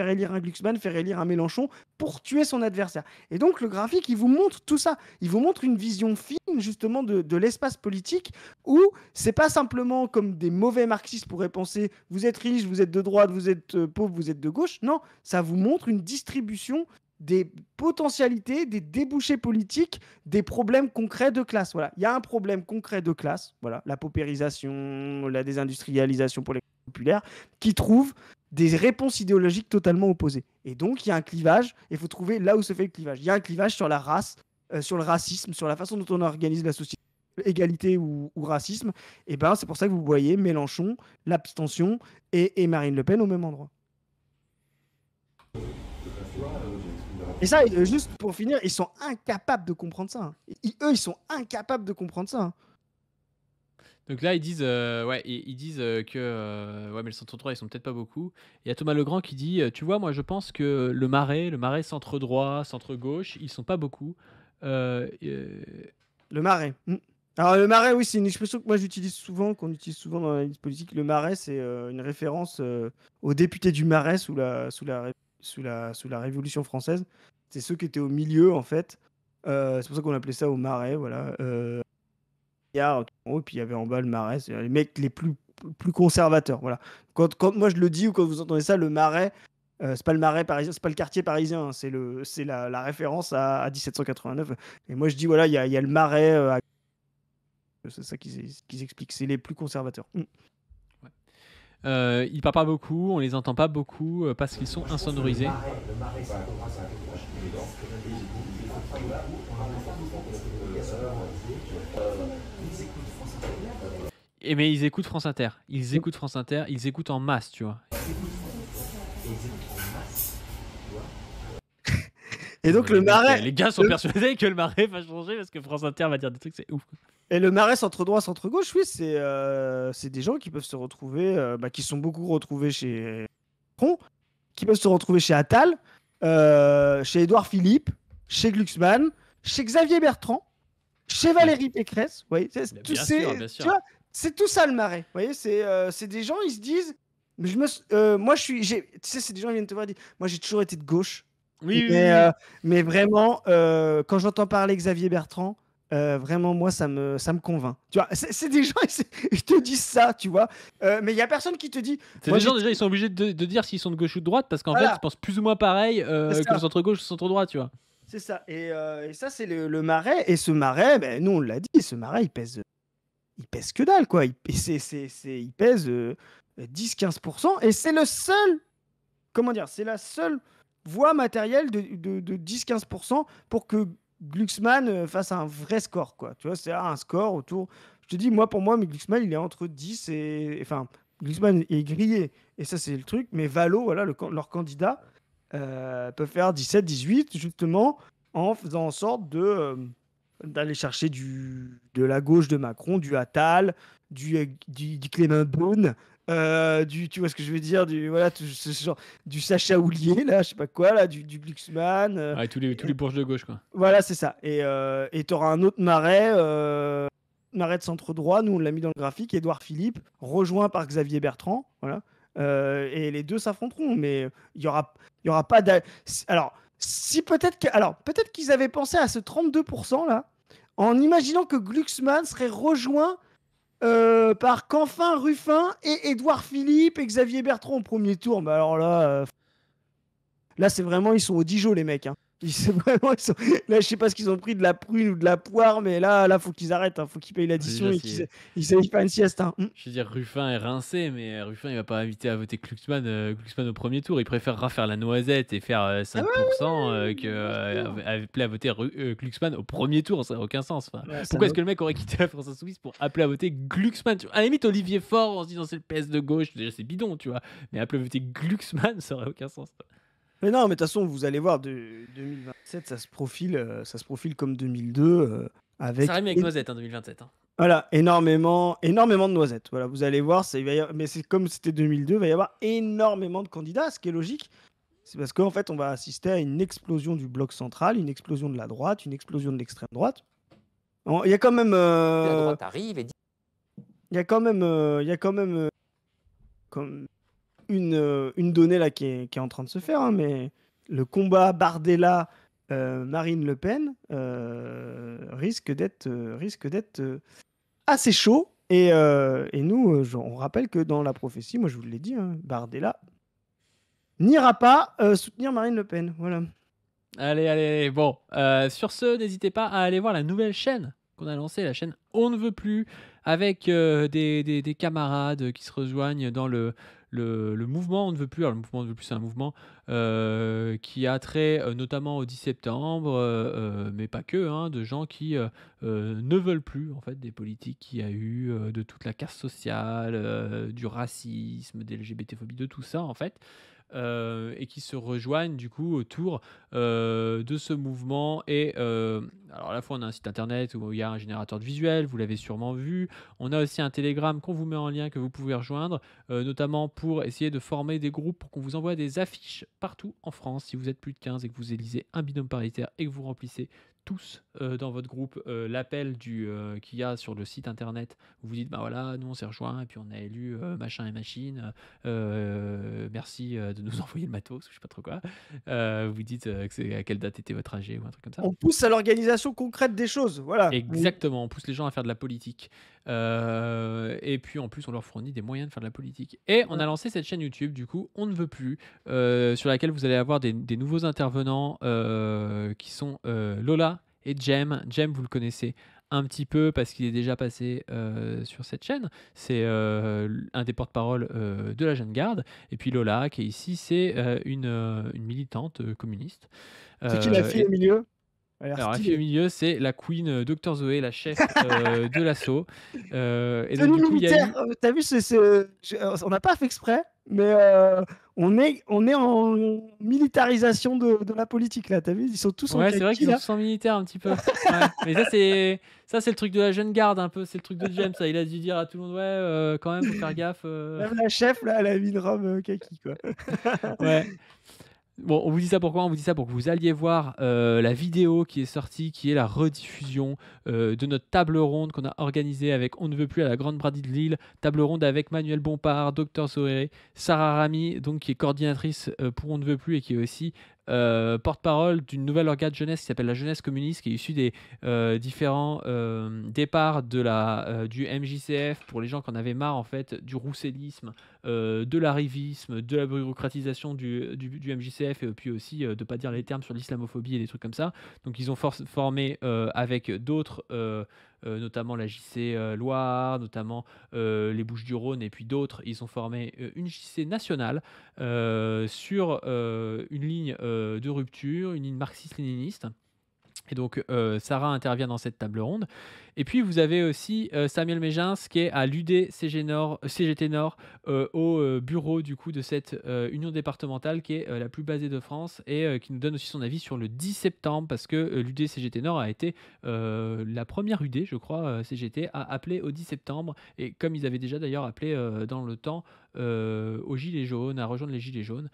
[SPEAKER 2] élire un Glucksmann, faire élire un Mélenchon pour tuer son adversaire. Et donc le graphique, il vous montre tout ça. Il vous montre une vision fine justement de l'espace politique où c'est pas simplement comme des mauvais marxistes pourraient penser vous êtes riche, vous êtes de droite, vous êtes pauvre, vous êtes de gauche. Non, ça vous montre une distribution des potentialités, des débouchés politiques, des problèmes concrets de classe. Voilà, il y a un problème concret de classe, voilà, la paupérisation, la désindustrialisation pour les populaires, qui trouve des réponses idéologiques totalement opposées. Et donc, il y a un clivage, et il faut trouver là où se fait le clivage. Il y a un clivage sur la race, sur le racisme, sur la façon dont on organise la société, égalité ou racisme. Et ben, c'est pour ça que vous voyez Mélenchon, l'abstention et Marine Le Pen au même endroit. Et ça, juste pour finir, ils sont incapables de comprendre ça. Eux, ils sont incapables de comprendre ça.
[SPEAKER 1] Donc là, ils disent, que ouais, mais le centre droit, ils sont peut-être pas beaucoup. Il y a Thomas Legrand qui dit, tu vois, moi, je pense que le Marais centre-droit, centre-gauche, ils sont pas beaucoup.
[SPEAKER 2] Le Marais. Alors, le marais, oui, c'est une expression que moi j'utilise souvent, qu'on utilise souvent dans la vie politique. Le marais, c'est une référence aux députés du Marais sous la Révolution française. C'est ceux qui étaient au milieu, en fait. C'est pour ça qu'on appelait ça au marais, voilà. En haut, puis il y avait en bas le marais, c'est les mecs les plus conservateurs, voilà. Quand moi je le dis ou quand vous entendez ça, le marais, c'est pas le marais parisien, c'est pas le quartier parisien, hein, c'est la référence à 1789. Et moi je dis, voilà, il y a le marais, c'est ça qu'ils expliquent, c'est les plus conservateurs.
[SPEAKER 1] Ils parlent pas beaucoup, on les entend pas beaucoup parce qu'ils sont insonorisés. Mais ils écoutent France Inter. Ils écoutent France Inter, ils écoutent en masse, tu vois.
[SPEAKER 2] Et donc le marais.
[SPEAKER 1] Les gars sont persuadés que le marais va changer parce que France Inter va dire des trucs, c'est ouf.
[SPEAKER 2] Et le marais centre-droit, centre-gauche, oui, c'est des gens qui peuvent se retrouver, qui sont beaucoup retrouvés chez Macron, qui peuvent se retrouver chez Attal, chez Édouard Philippe, chez Glucksmann, chez Xavier Bertrand, chez Valérie Pécresse. Vous voyez,
[SPEAKER 1] Bien sûr, bien sûr.
[SPEAKER 2] Tu vois, c'est tout ça le marais. Vous voyez, c'est des gens, ils se disent, mais moi tu sais, c'est des gens qui viennent te voir et disent, moi j'ai toujours été de gauche.
[SPEAKER 1] Oui,
[SPEAKER 2] Mais vraiment, quand j'entends parler Xavier Bertrand, vraiment, moi, ça me convainc. Tu vois, c'est des gens, ils te disent ça, tu vois. Mais il y a personne qui te dit.
[SPEAKER 1] C'est des gens, déjà, ils sont obligés de dire s'ils sont de gauche ou de droite parce qu'en
[SPEAKER 2] Voilà.
[SPEAKER 1] fait, ils pensent plus ou moins pareil que le centre-gauche ou le centre-droit, tu vois.
[SPEAKER 2] C'est ça. Et ça, c'est le marais. Et ce marais, ben, nous, on l'a dit, ce marais, il pèse que dalle, quoi. Il pèse 10-15%. Et c'est le seul, comment dire, c'est la seule voie matérielle de 10-15% pour que Glucksmann fasse un vrai score, quoi. Tu vois, c'est un score autour. Je te dis, pour moi, mais Glucksmann, il est entre 10 et. Enfin, Glucksmann est grillé, et ça, c'est le truc. Mais Valo, voilà, leur candidat, peut faire 17-18, justement, en faisant en sorte d'aller chercher de la gauche de Macron, du Attal, du Clément Beaune, tu vois ce que je veux dire, voilà, ce genre, du Sacha Houlier, là, je sais pas quoi, là, du Glucksmann.
[SPEAKER 1] Ouais, tous les bourges de gauche, quoi.
[SPEAKER 2] Voilà, c'est ça. Et tu auras un autre marais de centre droit, nous on l'a mis dans le graphique, Édouard Philippe, rejoint par Xavier Bertrand, voilà. Et les deux s'affronteront, mais il y aura pas alors si peut-être qu'ils avaient pensé à ce 32% là, en imaginant que Glucksmann serait rejoint par Canfin, Ruffin et Édouard Philippe et Xavier Bertrand au premier tour. Mais alors là c'est vraiment, ils sont au Dijon, les mecs, hein. Là, je sais pas ce qu'ils ont pris, de la prune ou de la poire, mais là faut qu'ils arrêtent, hein. Faut qu'ils payent l'addition et qu'ils aillent faire une sieste, hein.
[SPEAKER 1] Je veux dire, Ruffin est rincé, mais Ruffin, il va pas inviter à voter Glucksmann au premier tour. Il préférera faire la noisette et faire 5% que appeler à voter Glucksmann au premier tour. Ça n'a aucun sens. Enfin, pourquoi est-ce que le mec aurait quitté la France Insoumise pour appeler à voter Glucksmann? À la limite, Olivier Faure, en se disant c'est le PS de gauche, déjà c'est bidon, tu vois. Mais appeler à voter Glucksmann, ça aurait aucun sens.
[SPEAKER 2] Mais non, mais de toute façon, vous allez voir, 2027, ça se profile comme 2002, avec.
[SPEAKER 1] Ça rime avec Noisette, 2027. Hein.
[SPEAKER 2] Voilà, énormément de noisettes. Voilà, vous allez voir, mais c'est comme c'était 2002, il va y avoir énormément de candidats, ce qui est logique. C'est parce qu'en fait, on va assister à une explosion du bloc central, une explosion de la droite, une explosion de l'extrême droite. Il y a quand même.
[SPEAKER 3] La droite arrive et dit.
[SPEAKER 2] Il y a quand même comme une donnée là qui est en train de se faire, hein, mais le combat Bardella Marine Le Pen risque d'être assez chaud, et nous on rappelle que dans la prophétie, moi je vous l'ai dit, hein, Bardella n'ira pas soutenir Marine Le Pen, voilà.
[SPEAKER 1] Allez, bon, sur ce, n'hésitez pas à aller voir la nouvelle chaîne qu'on a lancée, la chaîne On ne veut plus, avec des camarades qui se rejoignent dans le mouvement On ne veut plus. Alors, le mouvement On ne veut plus, c'est un mouvement qui a trait notamment au 10 septembre, mais pas que, hein, de gens qui ne veulent plus en fait des politiques qu'il y a eu, de toute la caste sociale, du racisme, des LGBT-phobies, de tout ça en fait. Et qui se rejoignent du coup autour de ce mouvement. Et alors à la fois on a un site internet où il y a un générateur de visuels, vous l'avez sûrement vu. On a aussi un Telegram qu'on vous met en lien, que vous pouvez rejoindre, notamment pour essayer de former des groupes pour qu'on vous envoie des affiches partout en France. Si vous êtes plus de 15 et que vous élisez un binôme paritaire et que vous remplissez tous dans votre groupe l'appel qu'il y a sur le site internet. Vous dites, bah voilà, nous on s'est rejoints et puis on a élu machin et machine. Merci de nous envoyer le matos, je sais pas trop quoi. Vous dites à quelle date était votre AG ou un truc comme ça.
[SPEAKER 2] On pousse à l'organisation concrète des choses, voilà.
[SPEAKER 1] Exactement, on pousse les gens à faire de la politique. Et puis en plus, on leur fournit des moyens de faire de la politique. Et on a lancé cette chaîne YouTube, du coup, On ne veut plus, sur laquelle vous allez avoir des nouveaux intervenants qui sont Lola et Jem. Jem, vous le connaissez un petit peu parce qu'il est déjà passé sur cette chaîne. C'est un des porte-parole de la Jeune Garde. Et puis Lola, qui est ici, c'est une militante communiste.
[SPEAKER 2] C'est qui la fille au milieu?
[SPEAKER 1] Alors, la fille au milieu, c'est la Queen Dr Zoé, la chef de l'assaut. Et donc, du coup, il y a eu...
[SPEAKER 2] T'as vu, on n'a pas fait exprès, mais on est en militarisation de la politique là. T'as vu, ils sont tous en
[SPEAKER 1] Ouais, c'est vrai
[SPEAKER 2] kaki,
[SPEAKER 1] qu'ils
[SPEAKER 2] là.
[SPEAKER 1] sont tous en militaire un petit peu. Ouais. Mais ça, c'est le truc de la Jeune Garde un peu. C'est le truc de James. Ça. Il a dû dire à tout le monde, ouais, quand même, faut faire gaffe.
[SPEAKER 2] Même la chef là, elle a mis une robe kaki quoi.
[SPEAKER 1] Ouais. Bon, on vous dit ça pourquoi? On vous dit ça pour que vous alliez voir la vidéo qui est sortie, qui est la rediffusion de notre table ronde qu'on a organisée avec On ne veut plus à la Grande Brasserie de Lille. Table ronde avec Manuel Bompard, Dr Zoé, Sarah Rami, donc qui est coordinatrice pour On ne veut plus et qui est aussi porte-parole d'une nouvelle organe de jeunesse qui s'appelle la Jeunesse communiste, qui est issue des différents départs du MJCF pour les gens qui en avaient marre en fait du roussellisme, de l'arrivisme, de la bureaucratisation du MJCF et puis aussi de pas dire les termes sur l'islamophobie et des trucs comme ça. Donc ils ont formé avec d'autres notamment la JC Loire, notamment les Bouches-du-Rhône et puis d'autres. Ils ont formé une JC nationale sur une ligne de rupture, une ligne marxiste-léniniste. Et donc, Sarah intervient dans cette table ronde. Et puis, vous avez aussi Samuel Mégins qui est à l'UD-CGT Nord, au bureau du coup de cette union départementale qui est la plus basée de France et qui nous donne aussi son avis sur le 10 septembre parce que l'UD-CGT Nord a été la première UD, je crois, CGT, à appeler au 10 septembre. Et comme ils avaient déjà d'ailleurs appelé dans le temps aux Gilets jaunes, à rejoindre les Gilets jaunes.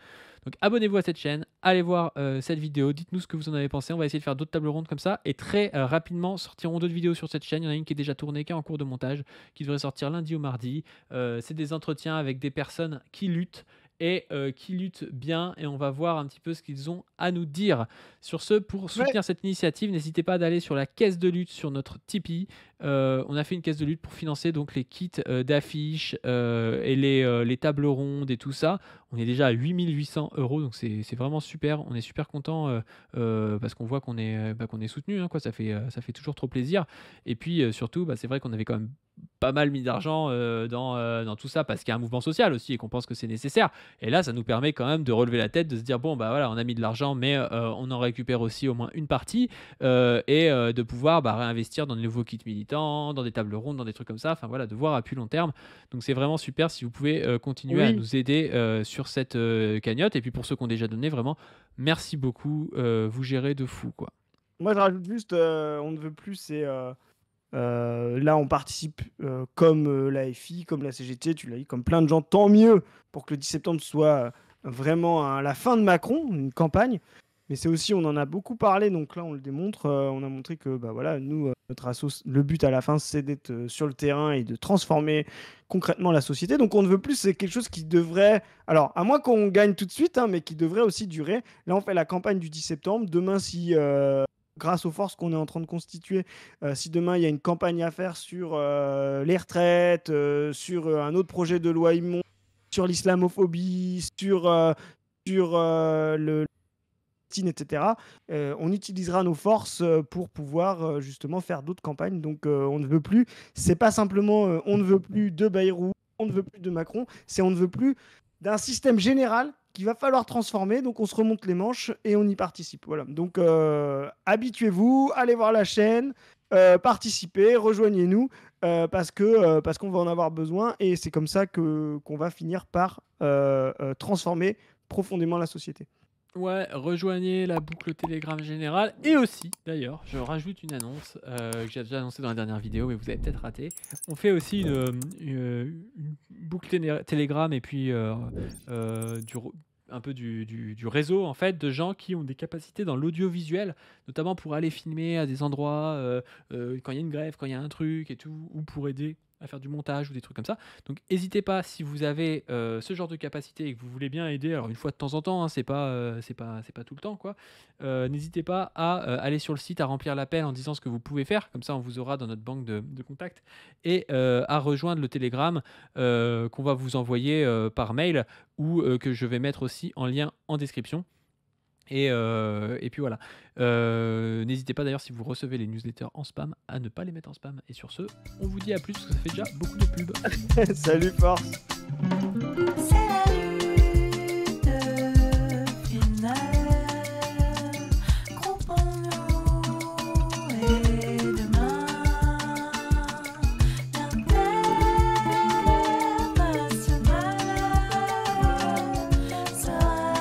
[SPEAKER 1] Donc abonnez-vous à cette chaîne, allez voir cette vidéo, dites-nous ce que vous en avez pensé, on va essayer de faire d'autres tables rondes comme ça, et très rapidement sortiront d'autres vidéos sur cette chaîne, il y en a une qui est déjà tournée, qui est en cours de montage, qui devrait sortir lundi ou mardi. C'est des entretiens avec des personnes qui luttent, et qui luttent bien, et on va voir un petit peu ce qu'ils ont à nous dire. Sur ce, pour soutenir cette initiative, n'hésitez pas d'aller sur la caisse de lutte sur notre Tipeee. On a fait une caisse de lutte pour financer donc les kits d'affiches et les tables rondes et tout ça. On est déjà à 8800 €, donc c'est vraiment super. On est super content parce qu'on voit qu'on est soutenu, hein, quoi. Ça fait toujours trop plaisir. Et puis surtout, c'est vrai qu'on avait quand même pas mal mis d'argent dans tout ça parce qu'il y a un mouvement social aussi et qu'on pense que c'est nécessaire. Et là, ça nous permet quand même de relever la tête, de se dire bon, bah voilà, on a mis de l'argent, mais on en récupère aussi au moins une partie et de pouvoir réinvestir dans de nouveaux kits militants, dans des tables rondes, dans des trucs comme ça. Enfin voilà, de voir à plus long terme. Donc c'est vraiment super si vous pouvez continuer à nous aider sur cette cagnotte. Et puis pour ceux qui ont déjà donné, vraiment, merci beaucoup. Vous gérez de fou, quoi.
[SPEAKER 2] Moi, je rajoute juste, on ne veut plus, c'est là, on participe comme la FI, comme la CGT, tu l'as dit, comme plein de gens. Tant mieux pour que le 10 septembre soit vraiment la fin de Macron, une campagne. Mais c'est aussi, on en a beaucoup parlé, donc là, on le démontre. On a montré que, voilà, nous, notre asso, le but à la fin, c'est d'être sur le terrain et de transformer concrètement la société. Donc, on ne veut plus, c'est quelque chose qui devrait, alors, à moins qu'on gagne tout de suite, hein, mais qui devrait aussi durer. Là, on fait la campagne du 10 septembre. Demain, si grâce aux forces qu'on est en train de constituer, si demain il y a une campagne à faire sur les retraites, sur un autre projet de loi immonde, sur l'islamophobie, sur le etc., on utilisera nos forces pour pouvoir justement faire d'autres campagnes. Donc on ne veut plus, c'est pas simplement on ne veut plus de Bayrou, on ne veut plus de Macron, c'est on ne veut plus d'un système général qu'il va falloir transformer. Donc on se remonte les manches et on y participe. Voilà. Donc habituez-vous, allez voir la chaîne, participez, rejoignez-nous parce qu'on va en avoir besoin et c'est comme ça qu'on va finir par transformer profondément la société.
[SPEAKER 1] Ouais, rejoignez la boucle Telegram générale et aussi, d'ailleurs, je rajoute une annonce que j'ai déjà annoncée dans la dernière vidéo, mais vous avez peut-être raté. On fait aussi une boucle Telegram et puis un peu du réseau en fait de gens qui ont des capacités dans l'audiovisuel, notamment pour aller filmer à des endroits quand il y a une grève, quand il y a un truc et tout, ou pour aider à faire du montage ou des trucs comme ça. Donc n'hésitez pas si vous avez ce genre de capacité et que vous voulez bien aider, alors une fois de temps en temps, hein, c'est pas tout le temps quoi. N'hésitez pas à aller sur le site, à remplir l'appel en disant ce que vous pouvez faire, comme ça on vous aura dans notre banque de contacts, et à rejoindre le Telegram qu'on va vous envoyer par mail ou que je vais mettre aussi en lien en description. Et puis voilà. N'hésitez pas d'ailleurs, si vous recevez les newsletters en spam, à ne pas les mettre en spam. Et sur ce, on vous dit à plus parce que ça fait déjà beaucoup de pubs.
[SPEAKER 2] Salut Force.
[SPEAKER 4] C'est la